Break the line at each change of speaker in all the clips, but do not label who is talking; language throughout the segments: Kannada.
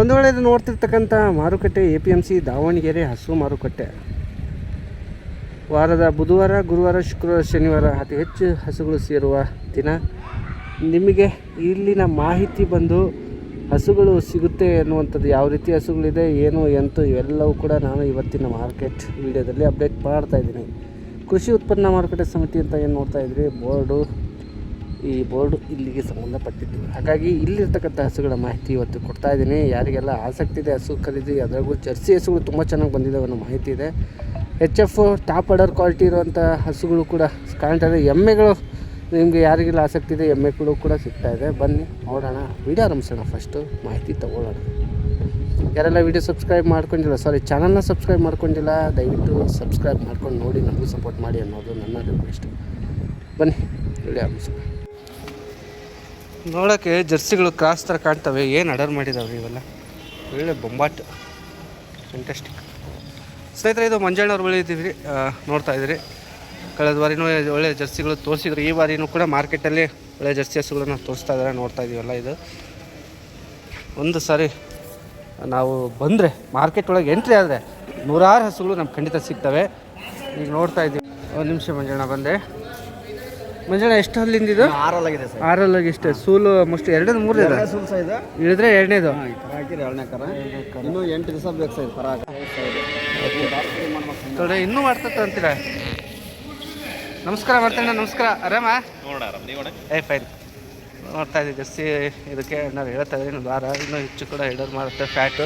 ಒಂದು ವೇಳೆ ಇದು ನೋಡ್ತಿರ್ತಕ್ಕಂಥ ಮಾರುಕಟ್ಟೆ APMC ದಾವಣಗೆರೆ ಹಸು ಮಾರುಕಟ್ಟೆ. ವಾರದ ಬುಧವಾರ, ಗುರುವಾರ, ಶುಕ್ರವಾರ, ಶನಿವಾರ ಅತಿ ಹೆಚ್ಚು ಹಸುಗಳು ಸೇರುವ ದಿನ. ನಿಮಗೆ ಇಲ್ಲಿನ ಮಾಹಿತಿ ಬಂದು ಹಸುಗಳು ಸಿಗುತ್ತೆ ಅನ್ನುವಂಥದ್ದು, ಯಾವ ರೀತಿ ಹಸುಗಳಿದೆ, ಏನು ಎಂತು ಇವೆಲ್ಲವೂ ಕೂಡ ನಾನು ಇವತ್ತಿನ ಮಾರ್ಕೆಟ್ ವಿಡಿಯೋದಲ್ಲಿ ಅಪ್ಡೇಟ್ ಮಾಡ್ತಾಯಿದ್ದೀನಿ. ಕೃಷಿ ಉತ್ಪನ್ನ ಮಾರುಕಟ್ಟೆ ಸಮಿತಿ ಅಂತ ಏನು ನೋಡ್ತಾಯಿದ್ರಿ ಬೋರ್ಡು, ಈ ಬೋರ್ಡು ಇಲ್ಲಿಗೆ ಸಂಬಂಧಪಟ್ಟಿದ್ದು. ಹಾಗಾಗಿ ಇಲ್ಲಿರ್ತಕ್ಕಂಥ ಹಸುಗಳ ಮಾಹಿತಿ ಇವತ್ತು ಕೊಡ್ತಾಯಿದ್ದೀನಿ. ಯಾರಿಗೆಲ್ಲ ಆಸಕ್ತಿ ಇದೆ ಹಸು ಖರೀದಿ, ಅದರಾಗೂ ಜರ್ಸಿ ಹಸುಗಳು ತುಂಬ ಚೆನ್ನಾಗಿ ಬಂದಿದ್ದಾವೆ ಅನ್ನೋ ಮಾಹಿತಿ ಇದೆ. HF ಟಾಪ್ ಆರ್ಡರ್ ಕ್ವಾಲಿಟಿ ಇರುವಂಥ ಹಸುಗಳು ಕೂಡ ಕಾಣ್ತಾಯಿದೆ. ಎಮ್ಮೆಗಳು ನಿಮಗೆ ಯಾರಿಗೆಲ್ಲ ಆಸಕ್ತಿ ಇದೆ ಎಮ್ಮೆಗಳು ಕೂಡ ಸಿಗ್ತಾಯಿದೆ. ಬನ್ನಿ ನೋಡೋಣ, ವೀಡಿಯೋ ಆರಂಭಿಸೋಣ. ಫಸ್ಟು ಮಾಹಿತಿ ತೊಗೊಳ್ಳೋಣ. ಯಾರೆಲ್ಲ ವೀಡಿಯೋ ಸಬ್ಸ್ಕ್ರೈಬ್ ಮಾಡ್ಕೊಂಡಿಲ್ಲ, ಚಾನಲ್ನ ಸಬ್ಸ್ಕ್ರೈಬ್ ಮಾಡ್ಕೊಂಡಿಲ್ಲ, ದಯವಿಟ್ಟು ಸಬ್ಸ್ಕ್ರೈಬ್ ಮಾಡ್ಕೊಂಡು ನೋಡಿ, ನಮಗೂ ಸಪೋರ್ಟ್ ಮಾಡಿ ಅನ್ನೋದು ನನ್ನ ರಿಕ್ವೆಸ್ಟ್. ಬನ್ನಿ ವೀಡಿಯೋ ಆರಂಭಿಸೋಣ. ನೋಡೋಕ್ಕೆ ಜರ್ಸಿಗಳು ಕ್ರಾಸ್ ಥರ ಕಾಣ್ತವೆ. ಏನು ಆರ್ಡರ್ ಮಾಡಿದಾವೆ ಇವೆಲ್ಲ, ಒಳ್ಳೆ ಬೊಂಬಾಟ್, ಫ್ಯಾಂಟಾಸ್ಟಿಕ್. ಸ್ನೇಹಿತರೆ, ಇದು ಮಂಜಣ್ಣವ್ರ ಬಳಿ ಇದ್ದೀವಿ, ನೋಡ್ತಾಯಿದ್ರಿ. ಕಳೆದ ಬಾರಿನೂ ಒಳ್ಳೆ ಜರ್ಸಿಗಳು ತೋರಿಸಿದ್ರು. ಈ ಬಾರಿನೂ ಕೂಡ ಮಾರ್ಕೆಟಲ್ಲಿ ಒಳ್ಳೆ ಜರ್ಸಿ ಹಸುಗಳನ್ನ ತೋರಿಸ್ತಾ ಇದ್ದಾರೆ. ನೋಡ್ತಾ ಇದ್ದೀವಲ್ಲ, ಇದು ಒಂದು ಸಾರಿ ನಾವು ಬಂದರೆ ಮಾರ್ಕೆಟ್ ಒಳಗೆ ಎಂಟ್ರಿ ಆದರೆ ನೂರಾರು ಹಸುಗಳು ನಮ್ಗೆ ಖಂಡಿತ ಸಿಗ್ತವೆ. ಈಗ ನೋಡ್ತಾ ಇದ್ದೀವಿ. ಒಂದು ನಿಮಿಷ ಮಂಜಣ್ಣ ಬಂದೆ. ಮಂಜಣ್ಣ ಎಷ್ಟು ಹಲ್ಲಿಂದ ಇದು?
6 ಹಲ್ಲಾಗಿದೆ ಸರ್.
6 ಹಲ್ಲಾಗಿ ಇಷ್ಟೇ. ಸೂಲು ಮೋಸ್ಟ್ 2 3 ಇದೆ.
ಸೂಲು ಸಹ ಇದೆ,
ಇಳಿದ್ರೆ 2ನೇದು.
ಹಾಕಿರಿ 2ನೇ ಕರ. ಇನ್ನೂ 8 ದಿವಸ ಬೇಕು ಸರ್ ಕರ.
ನೋಡಿ ಇನ್ನೂ ಮಾಡ್ತಕ್ಕ ಅಂತೀರ. ನಮಸ್ಕಾರ ಮಾಡ್ತೇನೆ. ನಮಸ್ಕಾರ. ಆರಾಮ? ಫೈನ್. ನೋಡ್ತಾ ಇದ್ದೀವಿ ಜರ್ಸಿ. ಇದಕ್ಕೆ ನಾವು ಹೇಳ್ತಾ ಇದ್ದೀವಿ ಒಂದು ವಾರ ಇನ್ನೂ ಹೆಚ್ಚು ಕೂಡ ಆರ್ಡರ್ ಮಾಡುತ್ತೆ. ಫ್ಯಾಟು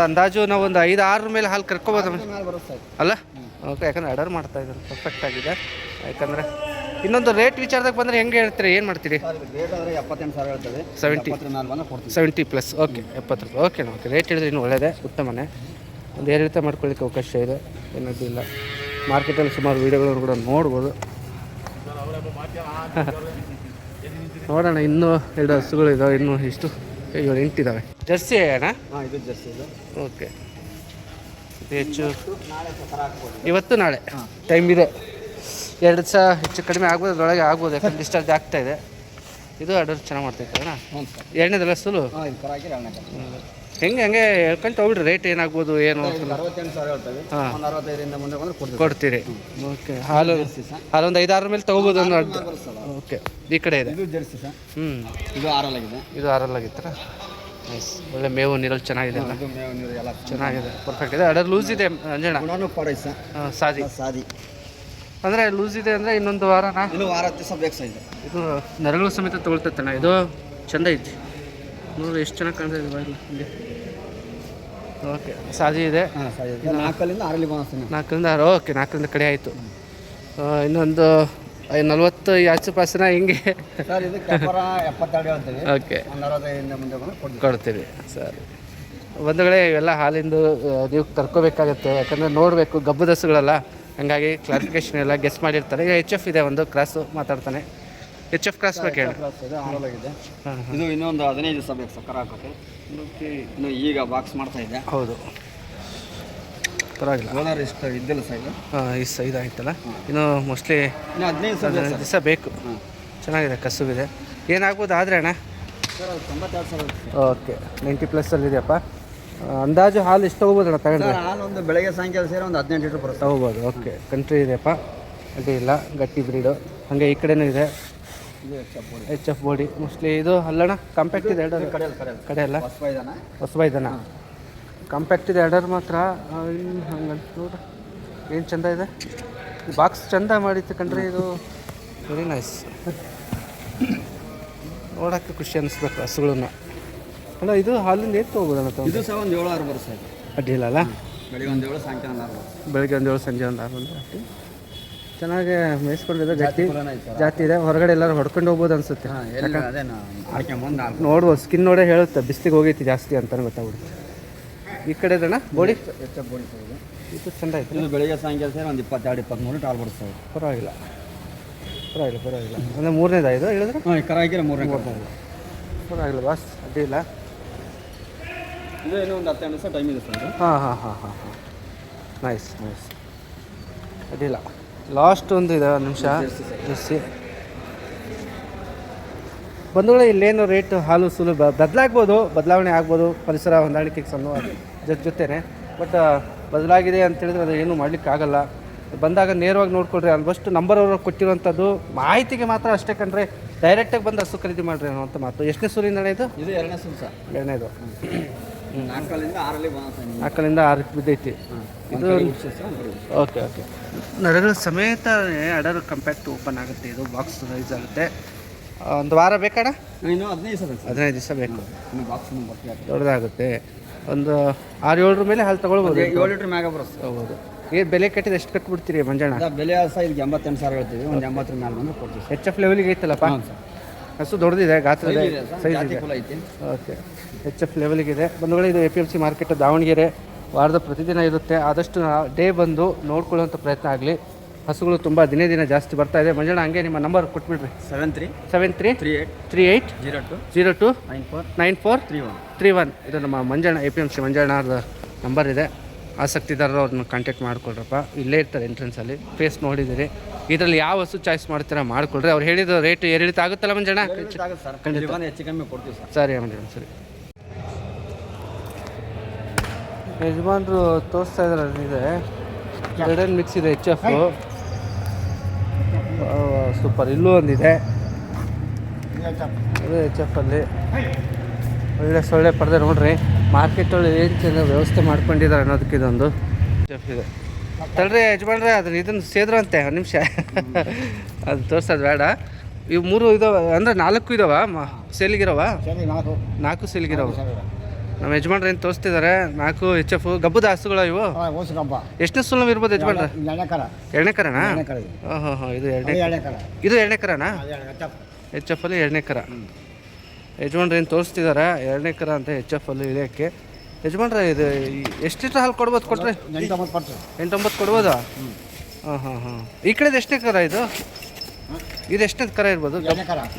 ಅಂದಾಜು ನಾವು ಒಂದು 5-6 ಮೇಲೆ ಹಾಲು ಕರ್ಕೋಬೋದು ಅಲ್ಲ? ಓಕೆ, ಯಾಕಂದರೆ ಆರ್ಡರ್ ಮಾಡ್ತಾ ಇದ್ದಾರೆ. ಪರ್ಫೆಕ್ಟ್ ಆಗಿದೆ. ಯಾಕಂದರೆ ಇನ್ನೊಂದು ರೇಟ್ ವಿಚಾರದಾಗ ಬಂದರೆ ಹೆಂಗೆ ಹೇಳ್ತೀರಿ, ಏನು ಮಾಡ್ತೀರಿ?
ರೇಟ್ ಅಂದರೆ 78,000 ಹೇಳ್ತದೆ.
70 ಪ್ಲಸ್. ಓಕೆ, 70 ರೂಪಾಯಿ. Okay, okay. ರೇಟ್ ಹೇಳಿದ್ರೆ ಇನ್ನೂ ಒಳ್ಳೆಯದೇ, ಉತ್ತಮನೇ. ಒಂದು ಏರಿಳಿತ ಮಾಡ್ಕೊಳ್ಳಿಕ್ಕೆ ಅವಕಾಶ ಇದೆ, ಏನದಿಲ್ಲ. ಮಾರ್ಕೆಟಲ್ಲಿ ಸುಮಾರು ವೀಡಿಯೋಗಳನ್ನು ಕೂಡ ನೋಡ್ಬೋದು. ನೋಡೋಣ, ಇನ್ನೂ 2 ಹಸುಗಳು ಇದಾವೆ. ಇನ್ನೂ ಎಷ್ಟು 7-8 ಇದ್ದಾವೆ. ಜರ್ಸಿ ಅಣ್ಣ?
ಹಾಂ, ಇದು ಜರ್ಸಿ ಇದು.
ಓಕೆ. ಹೆಚ್ಚು ಇವತ್ತು ನಾಳೆ ಟೈಮ್ ಇದೆ. 2 ದಿವಸ ಹೆಚ್ಚು ಕಡಿಮೆ ಆಗ್ಬೋದು, ಅದರೊಳಗೆ ಆಗ್ಬೋದು. ಯಾಕಂದ್ರೆ ಡಿಸ್ಚಾರ್ಜ್ ಆಗ್ತಾಯಿದೆ. ಇದು ಆರ್ಡರ್ ಚೆನ್ನಾಗಿ ಮಾಡ್ತೈತೆ ಅಣ್ಣ. 2ನೇದಲ್ಲ ಸುಲು? ಹೆಂಗೆ ಹೇಳ್ಕೊಂತ ಹೋಗ್ಬಿಡ್ರಿ. ರೇಟ್ ಏನಾಗ್ಬೋದು ಏನು?
68,000 ಹೇಳ್ತೇವೆ.
ಹಾಂ,
65ರಿಂದ ಮುಂದೆ ಬಂದರೆ
ಕೊಡ್ತೀರಿ. ಓಕೆ. ಹಾಲು ಒಂದು 5-6 ಮೇಲೆ ತೊಗೋಬೋದು ಅನ್ನೋ. ಓಕೆ, ಈ ಕಡೆ ಇದೆ.
ಇದು ಜರ್ಸಿ ಸರ್. ಇದು 6 ಹಲ್ಲಾಗಿದೆ.
ಇದು 6 ಹಲ್ಲಾಗಿತ್ತರ. ನೈಸ್. ಒಳ್ಳೆ ಮೇವು ನೀರಲ್ಲಿ ಚೆನ್ನಾಗಿದೆ ಅಲ್ಲ?
ಮೇವು ನೀರು ಎಲ್ಲ
ಚೆನ್ನಾಗಿದೆ, ಪರ್ಫೆಕ್ಟ್ ಇದೆ. ಆರ್ಡರ್ ಲೂಸ್ ಇದೆ ಅಂಜಣ್ಣ? ಸಾದಿ
ಸಾದಿ
ಅಂದರೆ ಲೂಸ್ ಇದೆ ಅಂದರೆ ಇನ್ನೊಂದು ವಾರನಾ?
ಇನ್ನು 6 ದಿವಸ ಬೇಕು ಸರ್. ಇದು
ನರಗಳು ಸಮೇತ ತೊಗೊಳ್ತೈತಣ್ಣ. ಇದು ಚೆಂದ ಐತಿ ನೋಡ್ರಿ, ಎಷ್ಟು ಚೆನ್ನಾಗಿ ಕಾಣ್ತಾ ಇದೆ ಬಾಯಿಲ್ಲ ಇಲ್ಲಿ. ಓಕೆ, ಸಾದಿ ಇದೆ.
4ರಿಂದ 6 ಬಂದ.
4ರಿಂದ 6. ಓಕೆ, 4ರಿಂದ ಕಡೆ ಆಯಿತು. ಇನ್ನೊಂದು 40 ಆಚುಪಾಸನ ಹಿಂಗೆ
ಸರ್. ಇದು 72 ಹೇಳ್ತೀವಿ.
ಓಕೆ,
65ರಿಂದ ಮುಂದೆ ಬಂದು
ಕೊಡ್ತೀವಿ. ಸರಿ. ಬಂಧುಗಳೇ, ಇವೆಲ್ಲ ಹಾಲಿಂದು ನೀವು ಕರ್ಕೋಬೇಕಾಗತ್ತೆ. ಯಾಕಂದರೆ ನೋಡಬೇಕು, ಗಬ್ಬದ ಹಸುಗಳಲ್ಲ, ಹಾಗಾಗಿ ಕ್ಲಾರಿಫಿಕೇಷನ್ ಎಲ್ಲ ಗೆಸ್ ಮಾಡಿರ್ತಾರೆ. ಈಗ HF ಇದೆ ಒಂದು ಕ್ರಾಸು, ಮಾತಾಡ್ತಾನೆ. HF ಕ್ರಾಸ್ ಬೇಕು ಹೇಳಿ.
ಇದು ಇನ್ನೊಂದು 15 ದಿವಸ ಬೇಕು ಸರ್ ಕರ ಹಾಕೋಕ್ಕೆ. ಇನ್ನು ಈಗ ಬಾಕ್ಸ್ ಮಾಡ್ತಾ ಇದೆ.
ಹೌದು, ಪರವಾಗಿಲ್ಲ.
ಓನರ್ ಇಷ್ಟ ಇದ್ದಿಲ್ಲ ಸರ್. ಇದು
ಇದಾಯ್ತಲ್ಲ. ಇನ್ನು ಮೋಸ್ಟ್ಲಿ 15 ದಿವಸ ಬೇಕು. ಚೆನ್ನಾಗಿದೆ, ಕಸುವಿದೆ. ಏನಾಗ್ಬೋದು ಆದರೆ ಅಣ್ಣ?
ಸರ್ 92,000.
ಓಕೆ, 90 ಪ್ಲಸ್ಸಲ್ಲಿದೆಯಪ್ಪ. ಅಂದಾಜು ಹಾಲು ಎಷ್ಟು ತೊಗೋಬೋದು ಅಣ್ಣ ತಗೊಂಡ್ರೆ?
ಹಾಲು ಒಂದು ಬೆಳಗ್ಗೆ ಸಾಯಂಕಾಲ ಸೇರಿ ಒಂದು 18 ಲೀಟ್ರ್ ಬರುತ್ತೆ.
ತೊಗೋಬೋದು. ಓಕೆ, ಕಂಟ್ರಿ ಇದೆಯಪ್ಪ, ಅಡ್ಡಿ ಇಲ್ಲ. ಗಟ್ಟಿ ಬ್ರೀಡು. ಹಾಗೆ ಈ ಕಡೆನೂ ಇದೆ. HF body mostly. ಇದು ಅಲ್ಲಣ್ಣ ಕಾಂಪ್ಯಾಕ್ಟ್ ಇದೆ. ಕಡೆ ಅಲ್ಲ, ಹೊಸಬೈದನ ಕಾಂಪ್ಯಾಕ್ಟ್ ಇದೆ. ಆರ್ಡರ್ ಮಾತ್ರ ಹಂಗೆ ನೋಡ್ರಿ, ಏನು ಚೆಂದ ಇದೆ. ಬಾಕ್ಸ್ ಚೆಂದ ಮಾಡಿತ್ತು ಕಣ್ರಿ. ಇದು ವೆರಿ ನೈಸ್. ನೋಡೋಕ್ಕೆ ಖುಷಿ ಅನ್ನಿಸ್ಬೇಕು ಹಸುಗಳನ್ನ. ಅಲ್ಲ, ಇದು ಹಾಲಿಂದ ಏನು ತೊಗೋಬೋದಲ್ಲ?
ಇದು ಸಹ ಒಂದು 7-6 ಬರುತ್ತೆ ಸರ್.
ಅಡ್ಡಿ ಇಲ್ಲಲ್ಲ?
ಬೆಳಿಗ್ಗೆ ಒಂದು 7, ಸಾಯಂಕಾಲ 6.
ಬೆಳಗ್ಗೆ ಒಂದು 7, ಸಂಜೆ ಒಂದು 6 ಬಂದರೆ ಅಡ್ಡಿ. ಚೆನ್ನಾಗಿ ಮೇಯಿಸ್ಕೊಂಡಿದೆ, ಗಟ್ಟಿ ಜಾತಿ ಇದೆ. ಹೊರಗಡೆ ಎಲ್ಲರೂ ಹೊಡ್ಕೊಂಡು ಹೋಗ್ಬೋದು ಅನಿಸುತ್ತೆ. ನೋಡ್ಬೋದು, ಸ್ಕಿನ್ ನೋಡೇ ಹೇಳುತ್ತೆ ಬಿಸ್ಲಿಗೆ ಹೋಗೈತಿ ಜಾಸ್ತಿ ಅಂತಲೇ ಗೊತ್ತಾಗ್ಬಿಡುತ್ತೆ. ಈ ಕಡೆ ಇದಣ್ಣ ಬೋಡಿ?
HF body sir.
ಇದು ಚೆಂದ ಆಯ್ತು.
ಇದು ಬೆಳಿಗ್ಗೆ ಸಾಯಂಕಾಲ ಸೇರಿ ಒಂದು 22-23 ಲೀಟ್ರ್ ಹಾಲು ಬರುತ್ತೆ ಸರ್.
ಪರವಾಗಿಲ್ಲ. ಅಂದರೆ 3ನೇದಾ ಇದು ಹೇಳಿದ್ರೆ?
ಹಾಂ, ಕರ ಹಾಕಿದ್ರೆ 3ನೇ ಕೊಡ್ತಾರೆ.
ಪರವಾಗಿಲ್ಲ ಬಾಸ್, ಅಡ್ಡಿ ಇಲ್ಲ.
ಇದು ಇನ್ನೂ ಒಂದು 10 ದಿವಸ ಟೈಮ್ ಇದೆ ಸರ್.
ಹಾಂ. ನೈಸ್. ಅಡ್ಡಿಲ್ಲ. ಲಾಸ್ಟ್ ಒಂದು ಇದೆ, 1 ನಿಮಿಷ ಜರ್ಸಿ. ಬಂಧುಗಳೇ ಇಲ್ಲೇನು ರೇಟ್ ಹಾಲು ಸುಲು ಬದಲಾಗ್ಬೋದು, ಬದಲಾವಣೆ ಆಗ್ಬೋದು ಪರಿಸರ ಹೊಂದಾಣಿಕೆಗೆ ಸಣ್ಣ ಜೊತೆನೆ. ಬಟ್ ಬದಲಾಗಿದೆ ಅಂತೇಳಿದ್ರೆ ಅದು ಏನೂ ಮಾಡಲಿಕ್ಕಾಗಲ್ಲ. ಬಂದಾಗ ನೇರವಾಗಿ ನೋಡ್ಕೊಳ್ರಿ. ಆಲ್ಮೋಸ್ಟ್ ನಂಬರ್ ಅವರು ಕೊಟ್ಟಿರುವಂಥದ್ದು ಮಾಹಿತಿಗೆ ಮಾತ್ರ ಅಷ್ಟೇ ಕಂಡ್ರೆ ಡೈರೆಕ್ಟಾಗಿ ಬಂದು ಹಸು ಖರೀದಿ ಮಾಡಿರಿ ಅನ್ನೋಂಥ ಮಾತು. ಎಷ್ಟನೇ ಸೂಲಿಂದ ಇದು?
ಇದು 2ನೇ ಸೂಲು ಸರ್.
2ನೇದು.
4ರಿಂದ 6 ಬಂದ.
4ರಿಂದ 6 ಬಿದ್ದೈತಿ ಇದು. Okay okay. ನರಗಳ ಸಮೇತ ಅಡರ್ ಕಂಪ್ಯಾಕ್ಟ್ ಓಪನ್ ಆಗುತ್ತೆ. ಇದು ಬಾಕ್ಸ್ ಸೈಜ್ ಆಗುತ್ತೆ. ಒಂದು ವಾರ ಬೇಕಣ್ಣ?
ಇನ್ನು 15
ದಿವಸ ಬೇಕು.
ಬಾಕ್ಸ್
ದೊಡ್ಡದಾಗುತ್ತೆ. ಒಂದು 6-7 ಮೇಲೆ ಹಾಲು ತಗೊಳ್ಬೋದು.
7 ಲೀಟ್ರ್ ಮ್ಯಾಗ ಬರುತ್ತೆ.
ಹೌದು. ಏನು ಬೆಲೆ ಕಟ್ಟಿದ ಎಷ್ಟು ಕಟ್ಬಿಡ್ತೀರಿ ಮಂಜಣ್ಣ?
ಬೆಲೆ ಸಹ ಇದಕ್ಕೆ 88,000 ಹೇಳ್ತೀವಿ. ಒಂದು 80 ಮೇಲೆ ಬಂದು ಕೊಡ್ತೀವಿ.
HF ಲೆವೆಲಿಗೆ ಐತಲ್ಲಪ್ಪ ಹಸು? ದೊಡ್ಡದಿದೆ, ಗಾತ್ರ ಸೈಜ್ ಇದೆ.
ಐತಿ.
ಓಕೆ. HF ಲೆವೆಲಿಗಿದೆ. ಬಂಧುಗಳೇ ಇದು APMC ಮಾರ್ಕೆಟ್ ದಾವಣಗೆರೆ. ವಾರದ ಪ್ರತಿದಿನ ಇರುತ್ತೆ. ಆದಷ್ಟು ಡೇ ಬಂದು ನೋಡ್ಕೊಳ್ಳೋಂಥ ಪ್ರಯತ್ನ ಆಗಲಿ. ಹಸುಗಳು ತುಂಬ ದಿನೇ ದಿನ ಜಾಸ್ತಿ ಬರ್ತಾ ಇದೆ. ಮಂಜಣ್ಣ ಹಂಗೆ ನಿಮ್ಮ ನಂಬರ್ ಕೊಟ್ಬಿಡ್ರಿ. 7338029431. ಇದು ನಮ್ಮ ಮಂಜಣ್ಣ APMC ಮಂಜಣ್ಣ ಅವ್ರದ್ದು ನಂಬರ್ ಇದೆ. ಆಸಕ್ತಿದಾರರು ಅವ್ರನ್ನ ಕಾಂಟ್ಯಾಕ್ಟ್ ಮಾಡ್ಕೊಳ್ರಪ್ಪ. ಇಲ್ಲೇ ಇರ್ತಾರೆ ಎಂಟ್ರೆನ್ಸಲ್ಲಿ. ಫೇಸ್ ನೋಡಿದ್ದೀರಿ. ಇದರಲ್ಲಿ ಯಾವ ಹಸು ಚಾಯ್ಸ್ ಮಾಡ್ತೀರಾ ಮಾಡ್ಕೊಳ್ರಿ. ಅವ್ರು ಹೇಳಿದ ರೇಟ್ ಏರಿಳಿತ ಆಗುತ್ತಲ್ಲ ಮಂಜಣ್ಣ?
ಖಂಡಿತ ಹೆಚ್ಚು ಕಮ್ಮಿ ಕೊಡ್ತೀವಿ ಸರ್.
ಸರಿ ಮಂಜಣ್ಣ, ಸರಿ. ಯಜಮಾನ್ರು ತೋರಿಸ್ತಾ ಇದ್ದಾರೆ. ಇದೆ ರೆಡ್ ಮಿಕ್ಸ್ ಇದೆ. HF super. ಇಲ್ಲೂ ಒಂದಿದೆ. ಇದು HF ಅಲ್ಲಿ ಒಳ್ಳೆ ಸೊಳ್ಳೆ ಪಡೆದೆ ನೋಡ್ರಿ. ಮಾರ್ಕೆಟಲ್ಲಿ ಏನು ಚೆನ್ನಾಗಿ ವ್ಯವಸ್ಥೆ ಮಾಡ್ಕೊಂಡಿದ್ದಾರೆ ಅನ್ನೋದಕ್ಕೆ ಇದೊಂದು HF ಇದೆ. ತಳ್ರಿ ಯಜಮಾನ್ರೆ, ಅದನ್ನ ಇದನ್ನು ಸೇದ್ರಂತೆ ಒಂದು ನಿಮಿಷ. ಅದು ತೋರ್ಸೋದು ಬೇಡ. ಇವು 3 ಇದಾವೆ ಅಂದರೆ 4 ಇದಾವ ಸೇಲಿಗಿರವ? 4 ಸೇಲಿಗಿರವ. ನಮ್ಮ ಯಜಮಾನ್ರು ಏನು ತೋರಿಸ್ತಿದ್ದಾರೆ. 4 HF ಗಬ್ಬದ ಹಸುಗಳು ಇವು. ಎಷ್ಟನೇ ಸುಲಭ ಇರ್ಬೋದು ಯಜಮಾನ್ರೆ? 2ನೇ ಕರನಾ? ಹಾಂ ಇದು 2ನೇ ಕರನಾ? HF ಅಲ್ಲಿ 2ನೇ ಕರ. ಯಜಮಾನ್ರು ಏನು ತೋರಿಸ್ತಿದ್ದಾರೆ 2ನೇ ಕರ ಅಂತ HF ಅಲ್ಲಿ ಇಳಿಯೋಕ್ಕೆ. ಯಜಮಾನ್ರೆ ಇದು ಎಷ್ಟು ಲೀಟ್ರ್ ಹಾಲು ಕೊಡ್ಬೋದು? ಕೊಟ್ರೆ 8-9 ಕೊಡ್ಬೋದಾ? ಹಾಂ. ಈ ಕಡೆದು ಎಷ್ಟನೇ ಕರ ಇದು? ಇದು ಎಷ್ಟನೇ ಕರ ಇರ್ಬೋದು?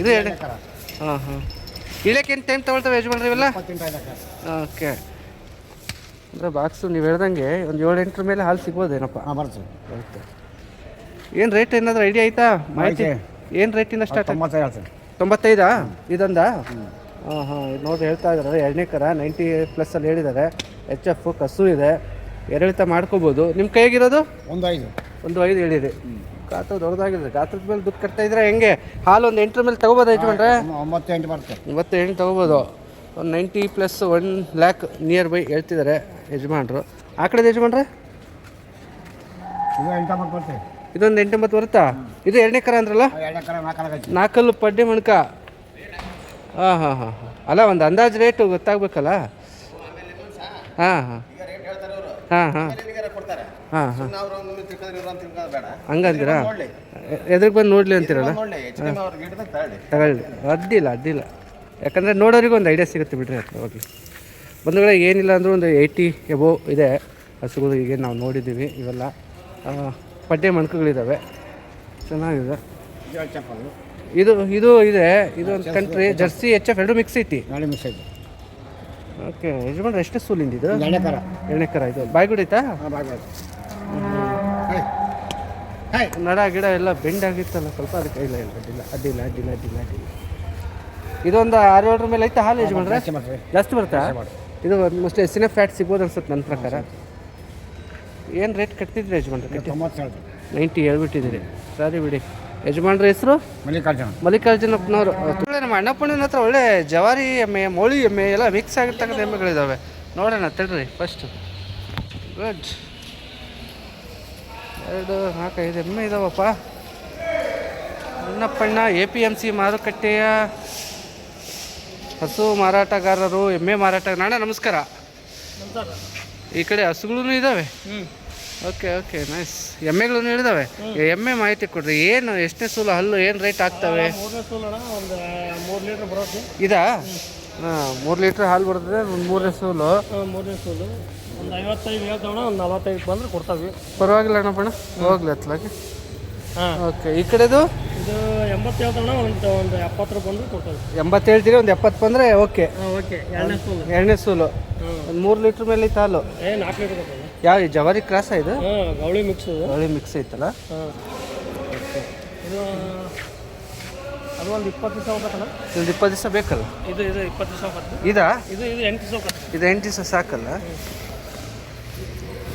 ಇದು 2ನೇ. ಹಾಂ. ಇಳಿಯೋಕೆ ಏನು ಟೈಮ್ ತೊಗೊಳ್ತವೆ ಯಜಮಾನ್ರಿ ಇವೆಲ್ಲ? ಓಕೆ. ಅಂದರೆ ಬಾಕ್ಸು ನೀವು ಹೇಳ್ದಂಗೆ ಒಂದು 7-8 ಮೇಲೆ ಹಾಲು ಸಿಗ್ಬೋದೇನಪ್ಪ?
ಬರುತ್ತೆ.
ಏನು ರೇಟ್ ಏನಾದರೂ ಐಡಿಯಾ ಆಯ್ತಾ? ಮಾಹಿತಿ ಏನು ರೇಟಿಂದ ಸ್ಟಾರ್ಟ್? 95 ಇದೊಂದ? ಹಾಂ. ಇದು ನೋಡಿ ಹೇಳ್ತಾ ಇದ್ದಾರೆ 2ನೇ ಕರ 90+ ಹೇಳಿದ್ದಾರೆ. HF ಕಸು ಇದೆ. ಏರಿಳಿತ ಮಾಡ್ಕೋಬೋದು. ನಿಮ್ಮ ಕೈಗಿರೋದು 1.5 ಹೇಳಿರಿ. ಗಾತ್ರ ದೊಡ್ಡದಾಗಿದೆ. ಗಾತ್ರದ ಮೇಲೆ ದುಡ್ಡು ಕಟ್ತಾ ಇದ್ರೆ ಹೆಂಗೆ? ಹಾಲು ಒಂದು 8 ಮೇಲೆ ತೊಗೋಬೋದಾ ಯಜಮಾನ್ರೆ? 98 ತೊಗೋಬೋದು. ಒಂದು 90+ 1 lakh ನಿಯರ್ ಬೈ ಹೇಳ್ತಿದ್ದಾರೆ ಯಜಮಾನ್ರು. ಆ ಕಡೆ ಯಜಮಾನ್ರೆ ಇದೊಂದು 8-9 ಬರುತ್ತಾ? ಇದು 2ನೇ ಕರ ಅಂದ್ರಲ್ಲ? 4 ಪಡ್ಡೆ ಮಣ್ಕ. ಹಾಂ. ಅಲ್ಲ ಒಂದು ಅಂದಾಜು ರೇಟು ಗೊತ್ತಾಗಬೇಕಲ್ಲ. ಹಾಂ. ಹಂಗಂತೀರಾ? ಎದುರಿಗೆ ಬಂದು ನೋಡಲಿ ಅಂತೀರಲ್ಲ? ತಗೊಳ್ಳಿ. ಅಡ್ಡಿಲ್ಲ. ಯಾಕಂದರೆ ನೋಡೋರಿಗೂ ಒಂದು ಐಡಿಯಾ ಸಿಗುತ್ತೆ ಬಿಡ್ರಿ. ಹತ್ರ ಹೋಗಿ ಬಂಧುಗಳೇ ಏನಿಲ್ಲ ಅಂದರೂ ಒಂದು 80 ಎಬೋ ಇದೆ ಹಸುಗಳು. ಈಗ ನಾವು ನೋಡಿದ್ದೀವಿ ಇವೆಲ್ಲ ಪಡ್ಡೆ ಮಣ್ಕುಗಳಿದ್ದಾವೆ. ಚೆನ್ನಾಗಿದೆ. ಇದು ಇದೆ. ಇದು ಒಂದು ಕಂಟ್ರಿ ಜರ್ಸಿ HF 2 ಮಿಕ್ಸ್ ಐತಿ. ಓಕೆ. ಯಜಮಾನ್ರೆ ಎಷ್ಟೇ ಸೂಲಿಂದ ಇದು? 2ನೇ ಕರ. ಇದು ಬಾಯ್ಗುಡಿ ಐತಾ? ನಡ ಗಿಡ ಎಲ್ಲ ಬೆಂಡ್ ಆಗಿತ್ತಲ್ಲ ಸ್ವಲ್ಪ, ಅದಕ್ಕೆ ಇಲ್ಲ ಅಡ್ಡಿಲ್ಲ. ಇದೊಂದು 6-7 ಮೇಲೆ ಐತಾ ಹಾಲು ಯಜಮಾನ್ರೆ? ಜಾಸ್ತಿ ಬರುತ್ತಾ? ಇದು ಮೋಸ್ಟ್ಲಿ ಎಸ್ಸಿನ ಫ್ಯಾಟ್ ಸಿಗ್ಬೋದು ಅನ್ಸುತ್ತೆ ನನ್ನ ಪ್ರಕಾರ. ಏನು ರೇಟ್ ಕಟ್ತಿದ್ರಿ ಯಜಮಾನ್ರೆ? 90 ಹೇಳ್ಬಿಟ್ಟಿದ್ದೀರಿ. ಸರಿ ಬಿಡಿ. ಯಜಮಾನ್ರ ಹೆಸರು? ಮಲ್ಲಿಕಾರ್ಜುನಪ್ಪನವರು. ನಮ್ಮ ಅಣ್ಣಪ್ಪಣ್ಣನ ಹತ್ರ ಒಳ್ಳೆ ಜವಾರಿ ಎಮ್ಮೆ, ಮೋಳಿ ಎಮ್ಮೆ ಎಲ್ಲ ಮಿಕ್ಸ್ ಆಗಿರ್ತಕ್ಕಂಥ ಎಮ್ಮೆಗಳಿದ್ದಾವೆ. ನೋಡೋಣ ತಡ್ರಿ ಫಸ್ಟು. ಗುಡ್. 2, 4, 5 ಎಮ್ಮೆ ಇದಾವಪ್ಪ. ಅಣ್ಣಪ್ಪಣ್ಣ APMC ಮಾರುಕಟ್ಟೆಯ ಹಸು ಮಾರಾಟಗಾರರು, ಎಮ್ಮೆ ಮಾರಾಟ. ನಾಣ್ಣ ನಮಸ್ಕಾರ. ಈ ಕಡೆ ಹಸುಗಳೂ ಇದ್ದಾವೆ. Okay nice. ಎಮ್ಮೆಗಳೂ ಹೇಳಿದಾವೆ. ಎಮ್ಮೆ ಮಾಹಿತಿ ಕೊಡ್ರಿ. ಏನು ಎಷ್ಟನೇ ಸೂಲು ಹಲ್ಲು ಏನು ರೇಟ್ ಆಗ್ತವೆ?
3 ಲೀಟ್ರ್ ಬರುತ್ತೆ.
ಇದಾ? 3 ಲೀಟ್ರ್ ಹಾಲು ಬರ್ತದೆ. ಒಂದು 3ನೇ ಸೂಲು.
ಒಂದು 55 ಹೇಳ್ತಾವಣ. ಒಂದು 45 ಬಂದ್ರೆ ಕೊಡ್ತಾವೆ.
ಪರವಾಗಿಲ್ಲ ಅಣ್ಣಪ್ಪಣ್ಣ, ಹೋಗ್ಲಿ ಹತ್ಲಾಗಿ. ಓಕೆ. ಈ ಕಡೆದು?
ಇದು 80 ಹೇಳ್ತಾವಣ. ಒಂದು 70 ಬಂದ್ರೆ ಕೊಡ್ತಾವೆ.
80 ಹೇಳ್ತೀರಿ, ಒಂದು 70 ಬಂದರೆ ಓಕೆ. 2ನೇ ಸೂಲು. ಒಂದು 3 ಲೀಟ್ರ್ ಮೇಲೆ ಐತೆ ಹಾಲು.
4 ಲೀಟ್ರ್ ಕೊಡ್ತಾವೆ.
ಯಾವ ಜವಾರಿ ಕ್ರಾಸ ಇದು?
ಗೌಳಿ ಮಿಕ್ಸ್
ಐತಲ್ಲ.
ಅದು ಒಂದು 20 ದಿವಸ ಹೋಗ್ಬೇಕಲ್ಲ.
ಒಂದು 20 ದಿವಸ ಬೇಕಲ್ಲ.
ಇದು 20 ದಿವಸ ಹೋಗುತ್ತೆ.
ಇದಾ
ಇದು 8 ದಿವಸ ಹೋಗುತ್ತೆ.
ಇದು 8 ದಿವಸ ಸಾಕಲ್ಲ.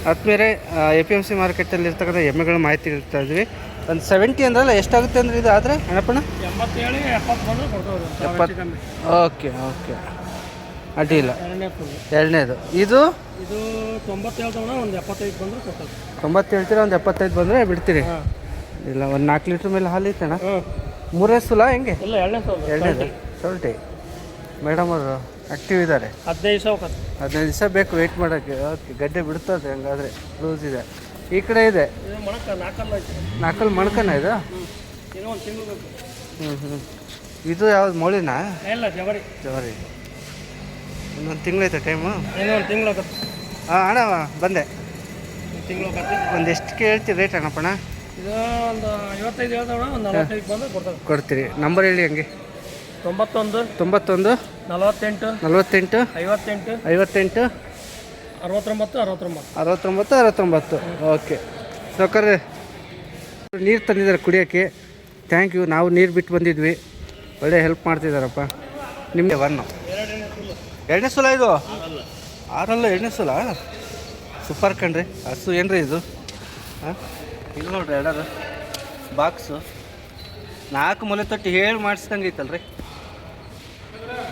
ಆದ್ಮೇಲೆ APMC ಮಾರ್ಕೆಟಲ್ಲಿ ಇರ್ತಕ್ಕಂಥ ಎಮ್ಮೆಗಳ ಮಾಹಿತಿ ಹೇಳ್ತಾ ಇದ್ವಿ. ಒಂದು 70 ಅಂದ್ರಲ್ಲ, ಎಷ್ಟಾಗುತ್ತೆ ಅಂದರೆ ಇದು ಆದರೆ ಅಣ್ಣಪ್ಪಣ?
87 70 ಬಂದರೆ ಕೊಡ್ತೇವೆ.
70. ಓಕೆ ಓಕೆ, ಅಡ್ಡಿಲ್ಲ.
ಎರಡನೇ ಫುಲ್.
ಎರಡನೇದು ಇದು
97 ತಗೊಂಡ ಒಂದು 75 ಬಂದರೆ ಕೊಡ್ತೇವೆ.
90 ಹೇಳ್ತೀರಾ, ಒಂದು 75 ಬಂದರೆ ಬಿಡ್ತೀರಿ? ಇಲ್ಲ, ಒಂದು 4 ಲೀಟ್ರ್ ಮೇಲೆ ಹಾಲು ಐತಣ್ಣ. ಮೂರನೇ ಸುಲ ಹೆಂಗೆ?
ಇಲ್ಲ,
ಎರಡನೇದು ಸೊಲ್ಟಿ. ಮೇಡಮ್ ಅವರು ಆ್ಯಕ್ಟಿವ್ ಇದ್ದಾರೆ.
15 ದಿವಸ ಹೋಗುತ್ತೆ.
15 ದಿವಸ ಬೇಕು ವೆಯ್ಟ್ ಮಾಡೋಕ್ಕೆ. ಓಕೆ, ಗಡ್ಡೆ ಬಿಡ್ತದೆ ಹಂಗಾದರೆ. ಲೂಸ್ ಇದೆ. ಈ ಕಡೆ ಇದೆ
ಇದು ಮೊಣಕ 4 ಐತೆ.
4 ಮಣ್ಕನ ಇದು.
ಇನ್ನೂ ಒಂದು ತಿಂಗಳು ಬೇಕು.
ಇದು ಯಾವ್ದು ಮೌಳಿನ?
ಇಲ್ಲ, ಜವರಿ.
ಇನ್ನೊಂದು ತಿಂಗಳೈತೆ ಟೈಮು.
ಇನ್ನೂ ಒಂದು ತಿಂಗಳು ಹೋಗುತ್ತೆ.
ಹಾಂ ಅಣ್ಣ ಬಂದೆ.
ಒಂದು ತಿಂಗಳು ಹೋಗುತ್ತೆ.
ಒಂದು ಎಷ್ಟು ಕೇಳ್ತೀರಿ ರೇಟ್ ಅಣ್ಣಪ್ಪಣ?
ಇದು ಒಂದು 55 ಹೇಳ್ದವಣ, ಒಂದು 45 ಬಂದರೆ ಕೊಡ್ತೇವೆ.
ಕೊಡ್ತೀರಿ. ನಂಬರ್ ಹೇಳಿ ಹಂಗೆ.
91
48
48
58
58
58
69
69. ಓಕೆ ಸಾವ್ಕಾರ್ರೆ, ನೀರು ತಂದಿದ್ದಾರೆ ಕುಡಿಯೋಕ್ಕೆ. Thank you. ನಾವು ನೀರು ಬಿಟ್ಟು ಬಂದಿದ್ವಿ, ಒಳ್ಳೆ ಹೆಲ್ಪ್ ಮಾಡ್ತಿದ್ದಾರಪ್ಪ. ನಿಮಗೆ ಎರಡನೇ ಸಲ ಇದು 6 ಎರಡನೇ ಸಲ. ಸೂಪರ್ ಕಣ್ರಿ. ಹಸು ಏನ್ರಿ ಇದು? ಹಾಂ, ಇದು ನೋಡ್ರಿ ಎರಡದು ಬಾಕ್ಸು 4 ಮೊಲೆ ತೊಟ್ಟಿ ಹೇಳಿ ಮಾಡಿಸ್ದಂಗೆ ಐತಲ್ರಿ.